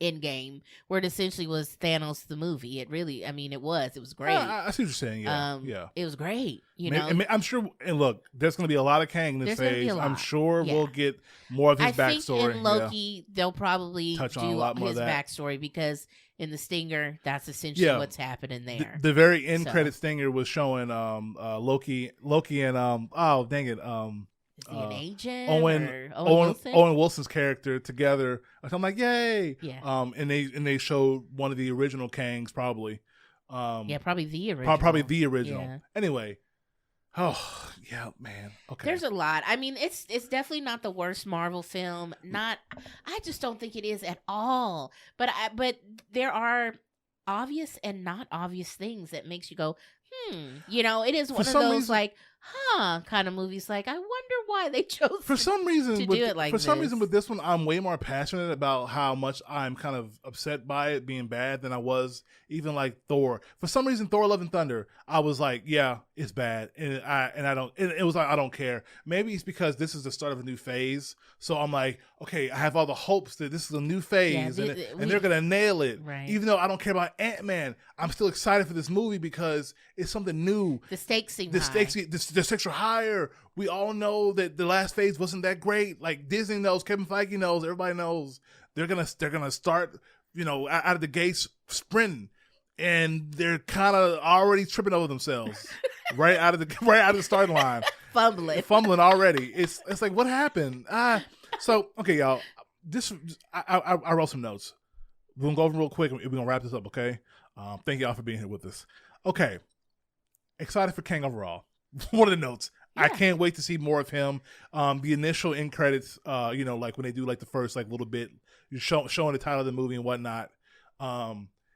Endgame, where it essentially was Thanos the movie. It really, I mean, it was great. I see what you're saying. Yeah, it was great. I'm sure. And look, there's going to be a lot of Kang in this phase. I'm sure we'll get more of his backstory. I think in Loki, they'll probably touch on a lot more his of that backstory because in the Stinger, that's essentially what's happening there. The very end credit Stinger was showing Loki and oh dang it Is he an agent? Owen Wilson's character together. So I'm like, yay! Yeah. And they showed one of the original Kangs, probably. Probably the original. Probably the original. Yeah. Anyway, oh yeah, man. Okay. There's a lot. I mean, it's definitely not the worst Marvel film. I just don't think it is at all. But there are obvious and not obvious things that makes you go, it is one of those reason, like, kind of movies. Like, I wonder why they chose for some reason to do it like this. For some reason with this one, I'm way more passionate about how much I'm kind of upset by it being bad than I was even like Thor. For some reason, Thor: Love and Thunder, I was like, yeah, it's bad, and I don't. It was like I don't care. Maybe it's because this is the start of a new phase, so I'm like, okay, I have all the hopes that this is a new phase, and they're gonna nail it. Right. Even though I don't care about Ant-Man, I'm still excited for this movie because it's something new. The stakes seem high. The stakes are higher. We all know that the last phase wasn't that great. Like Disney knows, Kevin Feige knows, everybody knows. They're gonna start, out of the gates sprinting, and they're kind of already tripping over themselves right out of the starting line, fumbling already. It's like, what happened? So, okay, y'all. I wrote some notes. We're going to go over them real quick and we're going to wrap this up, okay? Thank y'all for being here with us. Okay. Excited for Kang overall. One of the notes. Yeah. I can't wait to see more of him. The initial end credits, like when they do like the first like little bit, showing the title of the movie and whatnot.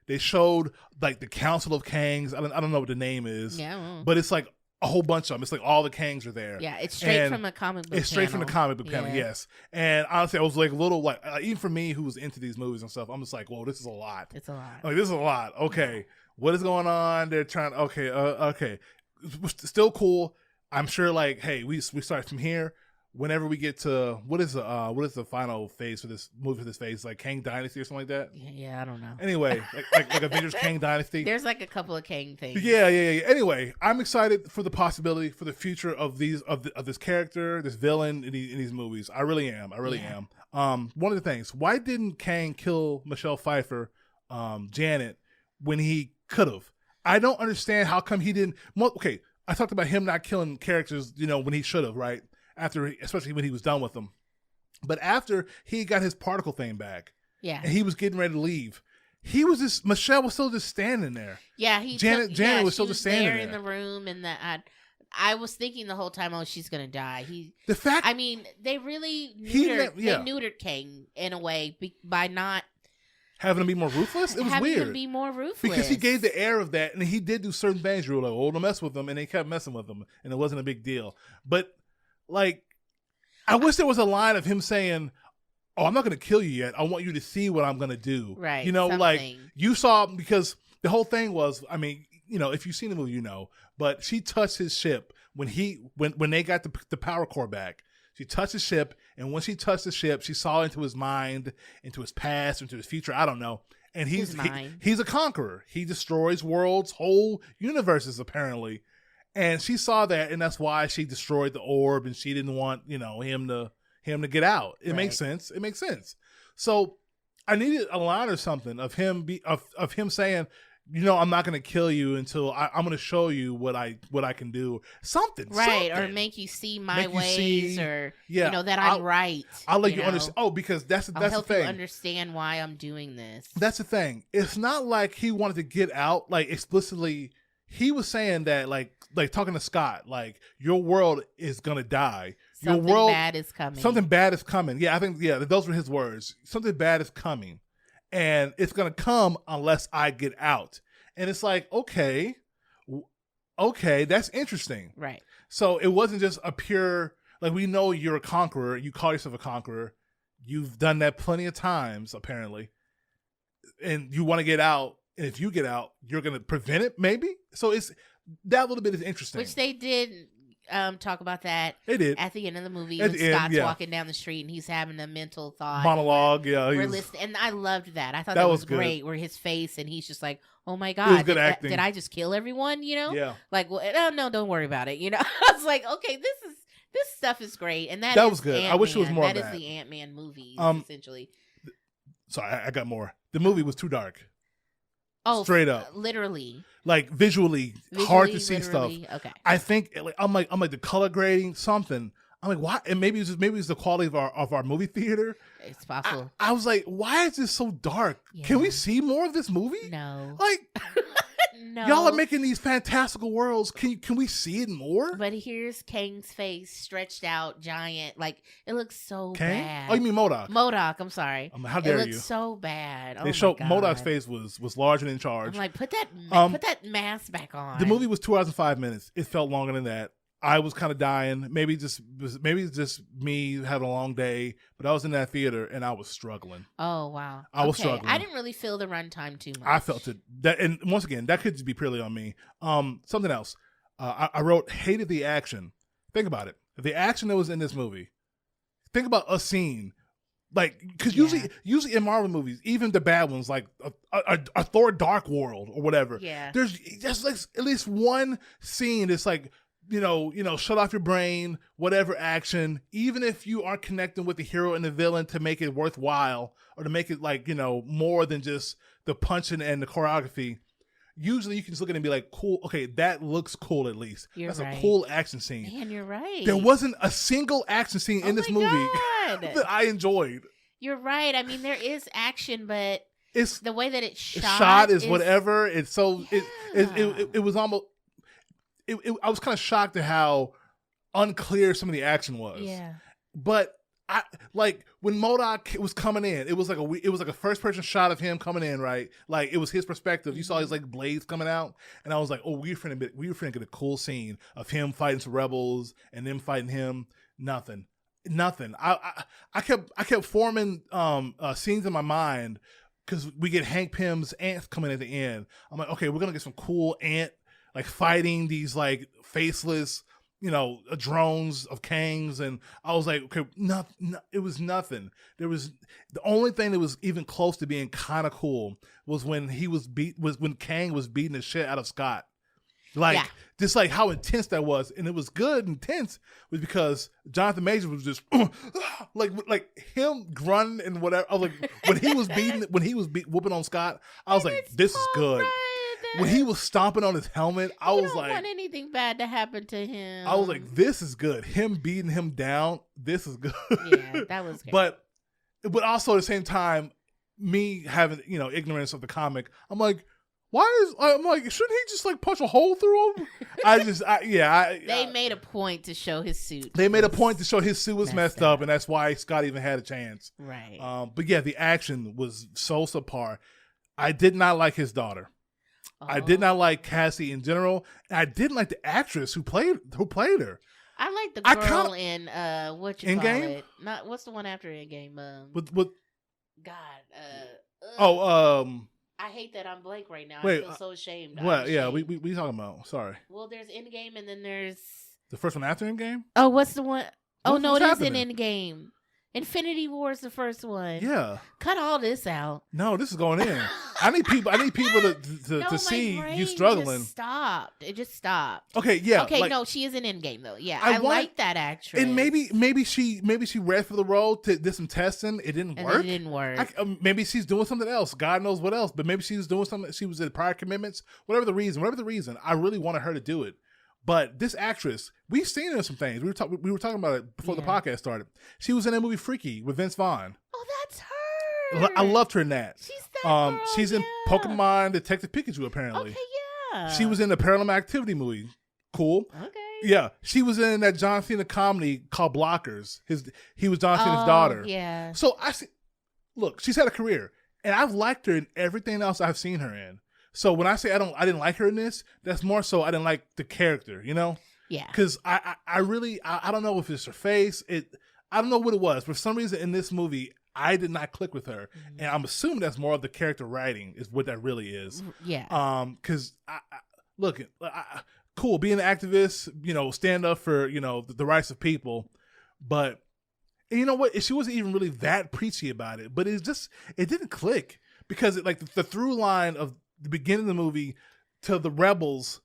They showed like the Council of Kangs. I don't know what the name is. Yeah. But it's like a whole bunch of them. It's like all the Kangs are there. Yeah, it's straight from a comic book. It's straight from the comic book panel, yes. And honestly, I was like a little like even for me who was into these movies and stuff, I'm just like, whoa, this is a lot. It's a lot. Like this is a lot. Okay, what is going on? They're trying. Okay, still cool. I'm sure. Like, hey, we start from here. Whenever we get to what is the final phase for this movie, for this phase, like Kang Dynasty or something like that. Yeah, I don't know. Anyway, like Avengers Kang Dynasty. There's like a couple of Kang things. Yeah. Anyway, I'm excited for the possibility for the future of this character, this villain in these movies. I really am. One of the things, why didn't Kang kill Michelle Pfeiffer, Janet, when he could have? I don't understand how come he didn't. Okay, I talked about him not killing characters, when he should have, right? Especially when he was done with them. But after he got his particle thing back, yeah, and he was getting ready to leave, Michelle was still just standing there. Yeah, Janet was still just standing there in the room, and I was thinking the whole time, oh, she's gonna die. I mean, they really neutered Kang in a way by not having him be more ruthless. It was weird. Having him be more ruthless because he gave the air of that, and he did do certain things. You were like, oh, don't mess with him, and they kept messing with him, and it wasn't a big deal. But like, I wish there was a line of him saying, oh, I'm not going to kill you yet. I want you to see what I'm going to do. Right. Like you saw, because the whole thing was, I mean, if you've seen the movie, but she touched his ship when they got the power core back. She touched his ship, and when she touched the ship, she saw into his mind, into his past, into his future. I don't know. And he's a conqueror. He destroys worlds, whole universes, apparently. And she saw that, and that's why she destroyed the orb, and she didn't want, him to get out. It makes sense. It makes sense. So I needed a line or something of him of him saying, I'm not going to kill you until I'm going to show you what I can do. Something, or make you see my ways, or that I'm right. I'll let you understand. Oh, because that's I'll help the thing. You understand why I'm doing this. That's the thing. It's not like he wanted to get out, like explicitly. He was saying that, like talking to Scott, like, your world is gonna die. Something bad is coming. Something bad is coming. Yeah, I think those were his words. Something bad is coming, and it's gonna come unless I get out. And it's like, okay, that's interesting, right? So it wasn't just a pure, like, we know you're a conqueror. You call yourself a conqueror. You've done that plenty of times, apparently, and you want to get out. And if you get out, you're going to prevent it, maybe? So it's that little bit is interesting. Which they did talk about that. They did. At the end of the movie when Scott's walking down the street and he's having a mental thought. Monologue, and I loved that. I thought that was great, where his face and he's just like, oh my God. It was good acting. Did I just kill everyone, Yeah. Like, well, no, don't worry about it, I was like, okay, this stuff is great. And that was good. Ant-Man. I wish it was more of that. That is the Ant-Man movie, essentially. Sorry, I got more. The movie was too dark. Oh, straight up, literally, like visually hard to see stuff. Okay, I think I'm like the color grading something. I'm like, why? And maybe it's the quality of our movie theater. It's possible. I was like, why is this so dark? Yeah. Can we see more of this movie? No, like. No. Y'all are making these fantastical worlds. Can we see it more? But here's Kang's face, stretched out, giant. Like, it looks so Kang? bad. Oh, you mean MODOK? MODOK, I'm sorry. How dare you? It looks so bad. They showed MODOK's face was large and in charge. I'm like, put that mask back on. The movie was 2 hours and 5 minutes. It felt longer than that. I was kind of dying. Maybe it's just me having a long day, but I was in that theater and I was struggling. Oh wow, I was struggling. I didn't really feel the runtime too much. I felt it. And once again, that could just be purely on me. Something else. I wrote hated the action. Think about it. The action that was in this movie. Think about a scene. Like, because usually in Marvel movies, even the bad ones, like a Thor Dark World or whatever, there's just like at least one scene that's like, shut off your brain, whatever action, even if you aren't connecting with the hero and the villain to make it worthwhile or to make it like, more than just the punching and the choreography, usually you can just look at it and be like, cool, okay, that looks cool at least. That's a cool action scene. Man, you're right. There wasn't a single action scene in this movie that I enjoyed. You're right. I mean, there is action, but it's the way that it's shot is whatever. It's so it was almost I was kind of shocked at how unclear some of the action was. Yeah. But I like when MODOK was coming in, it was like a first person shot of him coming in, right? Like it was his perspective. You saw his like blades coming out, and I was like, oh, we were finna get a cool scene of him fighting some rebels and them fighting him. Nothing. I kept forming scenes in my mind because we get Hank Pym's ants coming at the end. I'm like, okay, we're gonna get some cool ant like fighting these like faceless, drones of Kangs, and I was like, okay, it was nothing. There was the only thing that was even close to being kind of cool was when when Kang was beating the shit out of Scott. Like just like how intense that was, and it was good intense was because Jonathan Majors was just like him grunting and whatever. I was like when he was whooping on Scott, I was like, this is good. Right. When he was stomping on his helmet, I was like, want anything bad to happen to him. I was like, this is good. Him beating him down, this is good. Yeah, that was good. But also at the same time, me having ignorance of the comic, I'm like, shouldn't he just like punch a hole through him? They made a point to show his suit. They made a point to show his suit was messed up, and that's why Scott even had a chance. Right. But yeah, the action was so subpar. I did not like his daughter. I did not like Cassie in general. And I didn't like the actress who played her. I like the girl in what you call Endgame? it? Not what's the one after Endgame? With I hate that I'm blank right now. Wait, I feel so ashamed. What? Yeah, we talking about. Sorry. Well, there's Endgame, and then there's the first one after Endgame. Oh, what's the one? Oh no, it is happening? in Endgame. Infinity War is the first one. Yeah. Cut all this out. No, this is going in. I need people to see you struggling. It just stopped. Okay, yeah. Okay, like, no, she is in Endgame though. Yeah, I like that actress. And maybe she read for the role, did some testing. It didn't work. It didn't work. Maybe she's doing something else. God knows what else. But maybe she was doing something. She was in prior commitments. Whatever the reason, I really wanted her to do it. But this actress, we've seen her in some things. We were talking about it before the podcast started. She was in that movie Freaky with Vince Vaughn. Oh, that's her. I loved her in that. She's that girl, she's in Pokemon Detective Pikachu, apparently. Okay, yeah. She was in the Paranormal Activity movie. Cool. Okay. Yeah. She was in that John Cena comedy called Blockers. He was John Cena's daughter. Yeah. So look, she's had a career, and I've liked her in everything else I've seen her in. So when I say I didn't like her in this, that's more so I didn't like the character, Yeah. Because I really don't know if it's her face. I don't know what it was. For some reason in this movie, I did not click with her, and I'm assuming that's more of the character writing is what that really is. Yeah. Because cool being an activist, stand up for the rights of people, but and you know what? She wasn't even really that preachy about it, but it didn't click because the through line of the beginning of the movie to the rebels,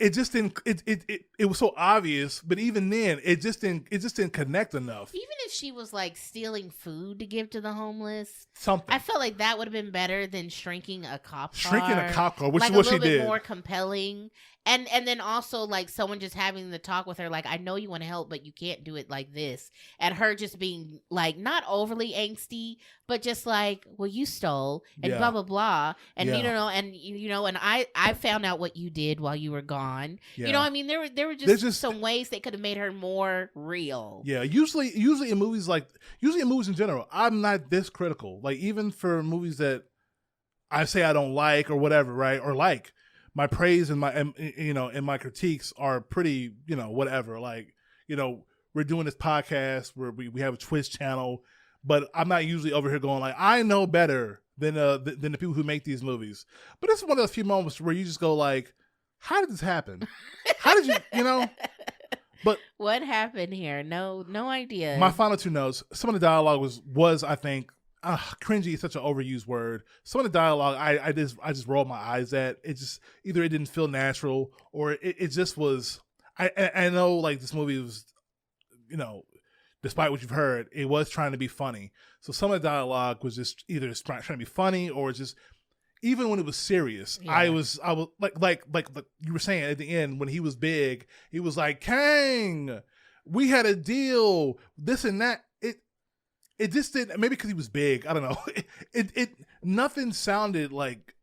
it just didn't. It was so obvious, but even then, it just didn't connect enough. Even if she was like stealing food to give to the homeless, something, I felt like that would have been better than shrinking a cop car. Which like is what she did. A little bit more compelling. And then also like someone just having the talk with her, like, I know you want to help, but you can't do it like this. And her just being like not overly angsty, but just like, well, you stole and blah blah blah, and and I found out what you did while you were gone. Yeah. I mean, there were just some ways they could have made her more real. Yeah, usually in movies in general, I'm not this critical. Like even for movies that I say I don't like or whatever, right? Or like. My praise and my critiques are pretty, whatever. Like, we're doing this podcast where we have a Twitch channel, but I'm not usually over here going like, I know better than the people who make these movies. But it's one of those few moments where you just go like, how did this happen? How did you, But what happened here? No idea. My final two notes. Some of the dialogue was I think. Cringy is such an overused word. Some of the dialogue I just rolled my eyes at. It just either it didn't feel natural or it just was. I know like this movie was, despite what you've heard, it was trying to be funny. So some of the dialogue was just either trying to be funny or just even when it was serious, Yeah. I was like you were saying at the end when he was big, he was like, Kang, we had a deal, this and that. It just didn't, maybe because he was big, I don't know. It nothing sounded like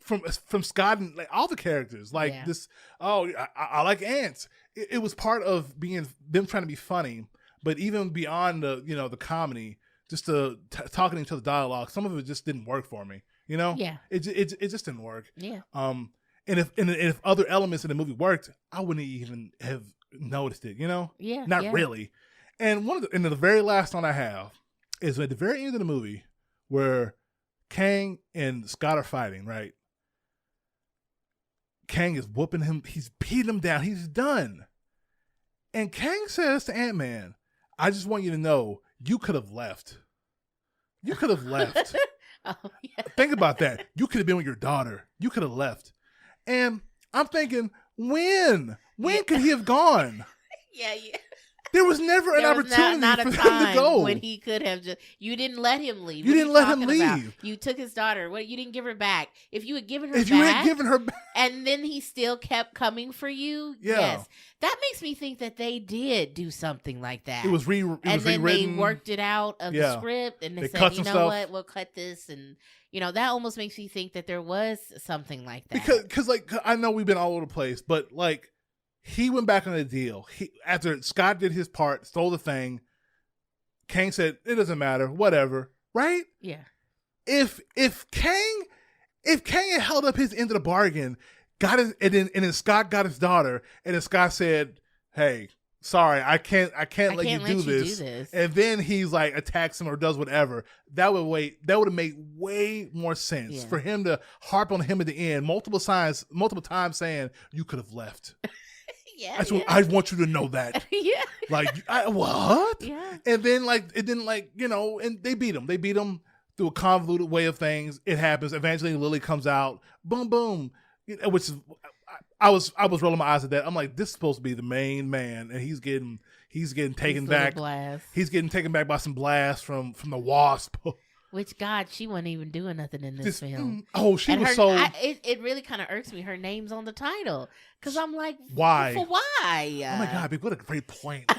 from Scott and like all the characters like this. Oh, I like ants. It was part of being them trying to be funny, but even beyond the the comedy, just the talking into the dialogue, some of it just didn't work for me. Yeah. It just didn't work. Yeah. And if other elements in the movie worked, I wouldn't even have noticed it. Yeah. Not really. And the very last one I have is at the very end of the movie where Kang and Scott are fighting. Right. Kang is whooping him. He's beating him down. He's done. And Kang says to Ant-Man, "I just want you to know you could have left. You could have left." Oh, yeah. Think about that. You could have been with your daughter. You could have left. And I'm thinking, when could he have gone? Yeah. There was never an opportunity not for a him time to go. when he could have just. You didn't let him leave. You What are didn't let him talking about? leave. You took his daughter. What? You didn't give her back. If you had given her If back, you had given her back. and then he still kept coming for you. Yeah. Yes, that makes me think that they did do something like that. It was rewritten. They worked it out of the script, and they said, cut you some know stuff. what, we'll cut this, and that almost makes me think that there was something like that. Because like I know we've been all over the place, but like he went back on the deal. After Scott did his part, stole the thing. Kang said, "It doesn't matter, whatever." Right? Yeah. If Kang had held up his end of the bargain, got his, and then Scott got his daughter, and then Scott said, "Hey, sorry, I can't let you do this." And then he's like attacks him or does whatever. That would have made way more sense for him to harp on him at the end multiple times saying, "You could have left." Yeah, I want you to know that. Yeah. Like, what? Yeah. And then and they beat him. They beat him through a convoluted way of things. It happens. Eventually Lily comes out. Boom, boom. Which is, I was rolling my eyes at that. I'm like, this is supposed to be the main man, and he's getting taken back. Blast. He's getting taken back by some blasts from the Wasp. Which, God, she wasn't even doing nothing in this film. She was so... It really kind of irks me. Her name's on the title. Because I'm like, why? For why? Oh, my God, babe, what a great point.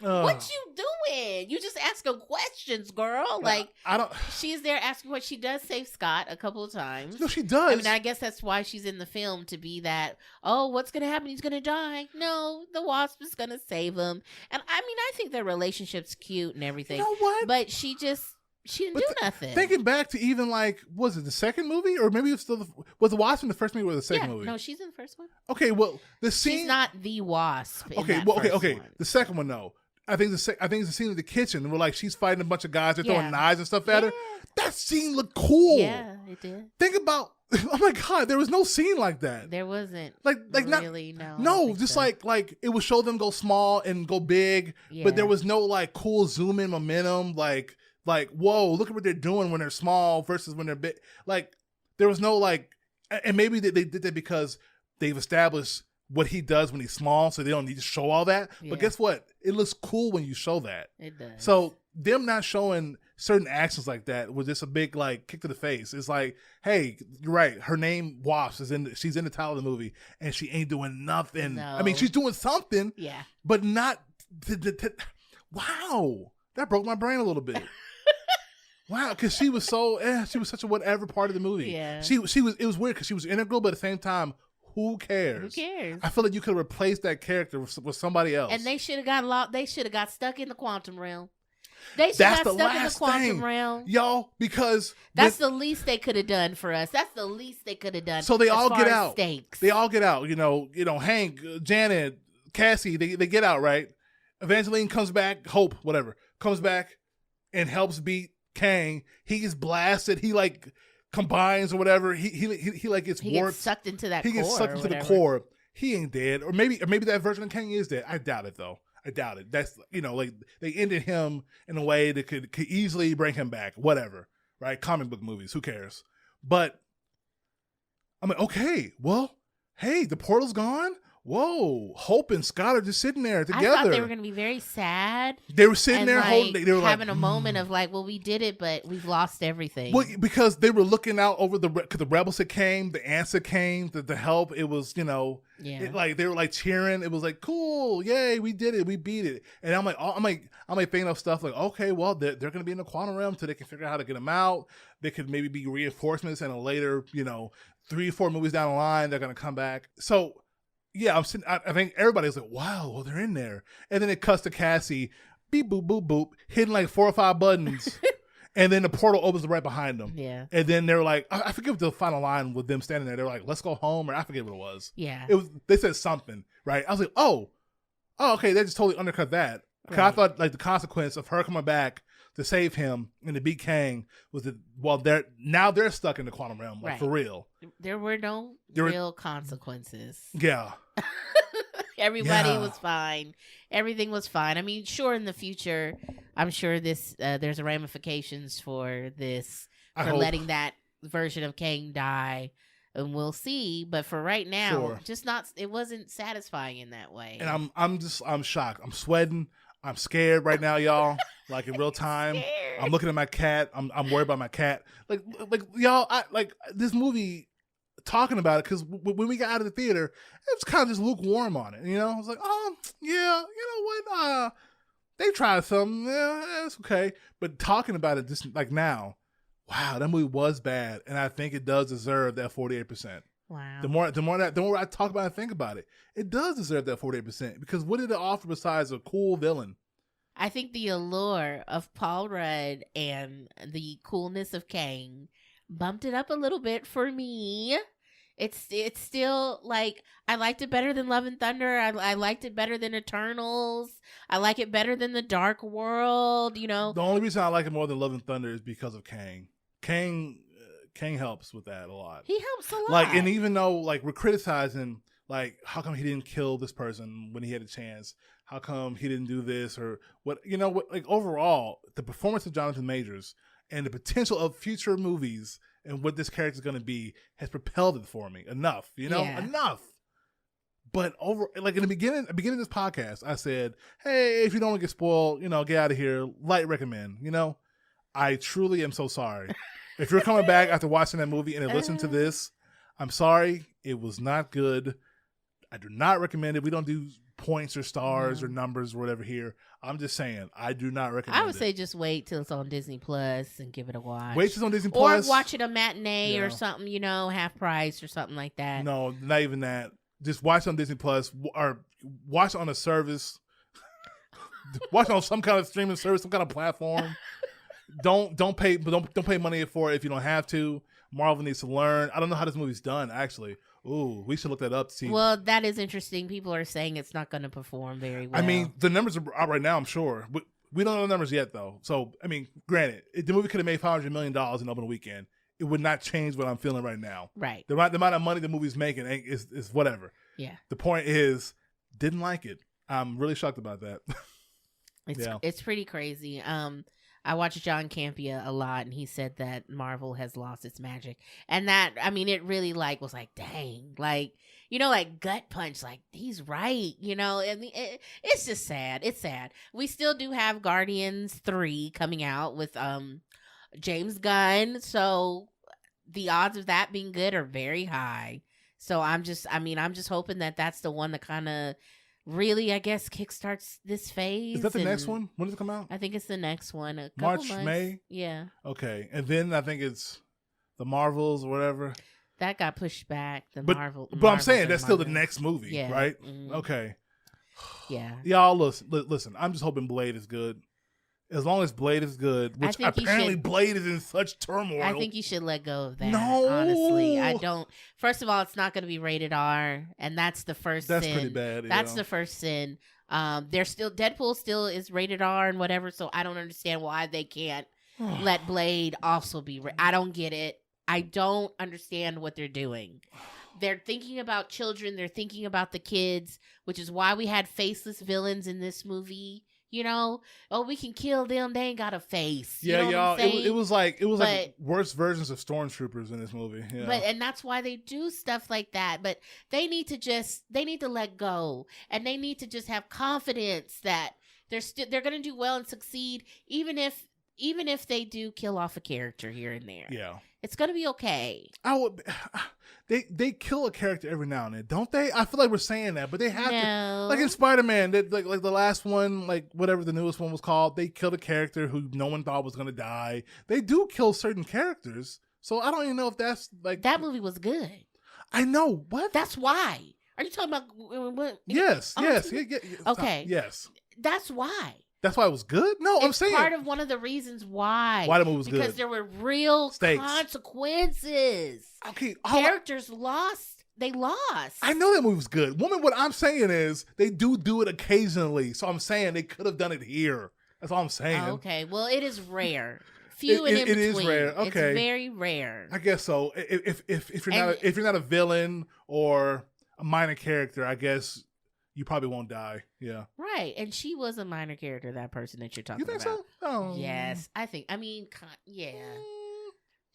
What you doing? You just asking questions, girl. Like, I don't... She's there asking what she does save Scott a couple of times. No, she does. I mean, I guess that's why she's in the film, to be that, oh, what's going to happen? He's going to die. No, the Wasp is going to save him. And I mean, I think their relationship's cute and everything. You know what? But she didn't do nothing. Thinking back to even like, was it the second movie, or maybe it was still was the Wasp in the first movie or the second movie? No, she's in the first one. Okay, well the scene. She's not the Wasp. Okay, okay. The second one, though. I think it's the scene in the kitchen where like she's fighting a bunch of guys, they're throwing knives and stuff at her. That scene looked cool. Yeah, it did. Think about, oh my God, there was no scene like that. There wasn't. Like really, no. No, just so. like it would show them go small and go big, but there was no like cool zoom in momentum, like, whoa, look at what they're doing when they're small versus when they're big. Like, there was no, like, and maybe they did that because they've established what he does when he's small, so they don't need to show all that. Yeah. But guess what? It looks cool when you show that. It does. So them not showing certain actions like that was just a big, like, kick to the face. It's like, hey, you're right. Her name, Wasp, she's in the title of the movie, and she ain't doing nothing. No. I mean, she's doing something. Yeah. But not... Wow. That broke my brain a little bit. Wow, because she was such a whatever part of the movie. Yeah. It was weird because she was integral, but at the same time, who cares? Who cares? I feel like you could have replaced that character with somebody else. And they should have got stuck in the quantum realm. They should have got stuck in the quantum realm. Y'all, because... That's the least they could have done for us. That's the least they could have done. So they all get out. Stakes. They all get out. Hank, Janet, Cassie, they get out, right? Evangeline comes back, Hope, whatever, comes back and helps beat Kang. He gets blasted. He like combines or whatever. He like gets warped. Gets sucked into that. He gets sucked into the core. He ain't dead, or maybe that version of Kang is dead. I doubt it though. I doubt it. That's like they ended him in a way that could easily bring him back. Whatever, right? Comic book movies. Who cares? But I'm like, okay, well, hey, the portal's gone. whoa, Hope and Scott are just sitting there together. I thought they were going to be very sad. They were sitting and there like, holding. They were having like, a moment of like, well, we did it, but we've lost everything. Well, because they were looking out over because the rebels had came, the answer came, the help. It was, like they were like cheering. It was like, cool, yay, we did it, we beat it. And I'm like thinking of stuff like, okay, well, they're going to be in the quantum realm so they can figure out how to get them out. They could maybe be reinforcements, and a later, 3 or 4 movies down the line, they're going to come back. So. Yeah, I think everybody's like, wow, well, they're in there. And then it cuts to Cassie, beep, boop, boop, boop, hitting like 4 or 5 buttons. And then the portal opens right behind them. Yeah. And then they're like, I forget what the final line with them standing there. They're like, let's go home, or I forget what it was. Yeah. They said something, right? I was like, oh, okay, they just totally undercut that. Because I thought like the consequence of her coming back to save him and to beat Kang was that, well, they're stuck in the quantum realm, like for real. There were no real consequences. Yeah. Everybody was fine. Everything was fine. I mean, sure, in the future, I'm sure there's ramifications for this, for letting that version of Kang die, and we'll see. But for right now, it wasn't satisfying in that way. And I'm shocked. I'm sweating. I'm scared right now, y'all. Like in real time. I'm looking at my cat. I'm worried about my cat. Like y'all, this movie, talking about it, because when we got out of the theater, it was kind of just lukewarm on it. I was like, oh yeah, you know what? They tried something. Yeah, it's okay. But talking about it just like now, wow, that movie was bad, and I think it does deserve that 48%. Wow. The more I talk about it and think about it, it does deserve that 48%, because what did it offer besides a cool villain? I think the allure of Paul Rudd and the coolness of Kang bumped it up a little bit for me. It's still like, I liked it better than Love and Thunder. I liked it better than Eternals. I like it better than The Dark World. The only reason I like it more than Love and Thunder is because of Kang. Kang helps with that a lot. He helps a lot. Like, and even though like we're criticizing, like, how come he didn't kill this person when he had a chance? How come he didn't do this or what? Like overall, the performance of Jonathan Majors and the potential of future movies and what this character is going to be has propelled it for me enough. Enough. But like in the beginning of this podcast, I said, hey, if you don't want to get spoiled, get out of here. Light recommend. I truly am so sorry. If you're coming back after watching that movie and listening to this, I'm sorry. It was not good. I do not recommend it. We don't do points or stars or numbers or whatever here. I'm just saying, I do not recommend it. I would say just wait till it's on Disney Plus and give it a watch. Wait till it's on Disney Plus. Or watch it a matinee or something, half price or something like that. No, not even that. Just watch it on Disney Plus or watch it on a service. Watch it on some kind of streaming service, some kind of platform. Don't pay money for it if you don't have to. Marvel needs to learn. I don't know how this movie's done, actually. Ooh, we should look that up to see. Well, that is interesting. People are saying it's not going to perform very well. I mean, the numbers are out right now, I'm sure. We don't know the numbers yet, though. So, I mean, granted, if the movie could have made $500 million in opening weekend, it would not change what I'm feeling right now. Right. The amount of money the movie's making is whatever. Yeah. The point is, didn't like it. I'm really shocked about that. It's pretty crazy. I watched John Campea a lot, and he said that Marvel has lost its magic. And that, I mean, it really was like, dang, like gut punch, like he's right, I mean, it's just sad. It's sad. We still do have Guardians 3 coming out with James Gunn. So the odds of that being good are very high. So I'm just hoping that that's the one that kind of really, I guess, kickstarts this phase. Is that the next one? When does it come out? I think it's the next one. March, months. May? Yeah. Okay. And then I think it's the Marvels or whatever. That got pushed back. But I'm saying that's still the next movie, right? Mm-hmm. Okay. Yeah. Y'all, listen, I'm just hoping Blade is good. As long as Blade is good, which apparently Blade is in such turmoil. I think you should let go of that. No. Honestly, I don't. First of all, it's not going to be rated R, and that's the first sin. That's pretty bad. That's the first sin. Deadpool still is rated R and whatever, so I don't understand why they can't let Blade also be. I don't get it. I don't understand what they're doing. They're thinking about children. They're thinking about the kids, which is why we had faceless villains in this movie. You know, oh, we can kill them. They ain't got a face. You Yeah, know y'all. what I'm saying? It was like worse versions of stormtroopers in this movie. Yeah. And that's why they do stuff like that. But they need to let go, and they need to just have confidence that they're going to do well and succeed, even if they do kill off a character here and there. Yeah, it's going to be okay. They kill a character every now and then, don't they? I feel like we're saying that, but they have No. to. Like in Spider-Man, like the last one, like whatever the newest one was called, they killed a character who no one thought was going to die. They do kill certain characters, so I don't even know if that's like that movie was good. I know what. That's why. Are you talking about what? Yes. Yeah, okay. Yes. That's why. That's why it was good? No, I'm saying part of one of the reasons why the movie was good. Because there were real Stakes. consequences. Okay, characters lost. They lost. I know that movie was good. Woman, what I'm saying is they do it occasionally. So I'm saying they could have done it here. That's all I'm saying. Okay, well, it is rare. Few and in between. It is rare. Okay, it's very rare. I guess so. If you're not a villain or a minor character, I guess you probably won't die. Yeah. Right. And she was a minor character, that person that you're talking about. You think so? Oh. Yes. Yeah.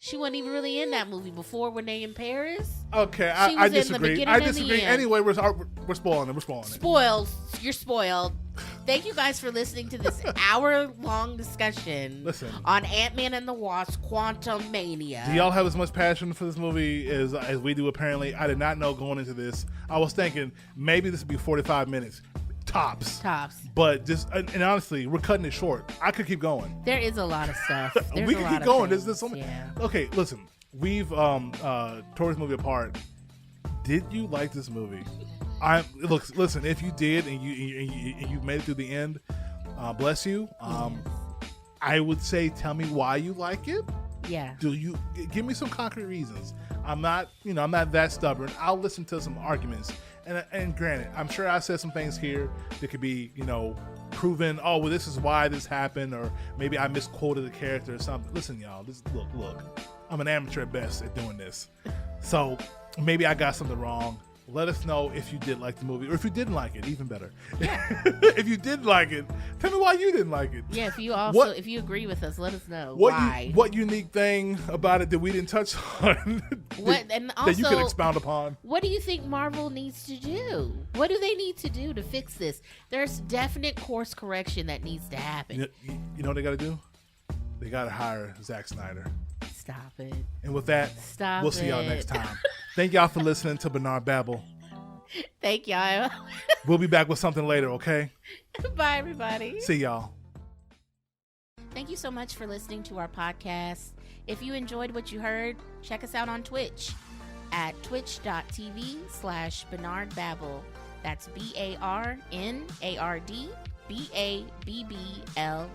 She wasn't even really in that movie before when they in Paris. Okay. I disagree. Anyway, we're spoiling it. We're spoiling it. Spoiled. You're spoiled. Thank you guys for listening to this hour-long discussion on Ant-Man and the Wasp: Quantumania. Do y'all have as much passion for this movie as we do? Apparently, I did not know going into this. I was thinking maybe this would be 45 minutes. Tops. But and honestly, we're cutting it short. I could keep going. There is a lot of stuff. We can keep going. There's so many. Yeah. Okay, listen. We've tore this movie apart. Did you like this movie? Listen. If you did and you made it through the end, bless you. I would say, tell me why you like it. Yeah. Do you give me some concrete reasons? I'm not that stubborn. I'll listen to some arguments. And granted, I'm sure I said some things here that could be, proven. Oh, well, this is why this happened, or maybe I misquoted the character or something. Listen, y'all. Look. I'm an amateur at best at doing this, so maybe I got something wrong. Let us know if you did like the movie, or if you didn't like it. Even better. Yeah. If you did like it, tell me why you didn't like it. Yeah. If you agree with us, let us know why. What unique thing about it that we didn't touch on? That you could expound upon? What do you think Marvel needs to do? What do they need to do to fix this? There's definite course correction that needs to happen. You know what they got to do? They got to hire Zack Snyder. Stop it. And with that, we'll see y'all next time. Thank y'all for listening to Barnard Babble. Thank y'all. We'll be back with something later, okay? Bye, everybody. See y'all. Thank you so much for listening to our podcast. If you enjoyed what you heard, check us out on Twitch at twitch.tv/Barnard Babble. That's BARNARD BABBLE.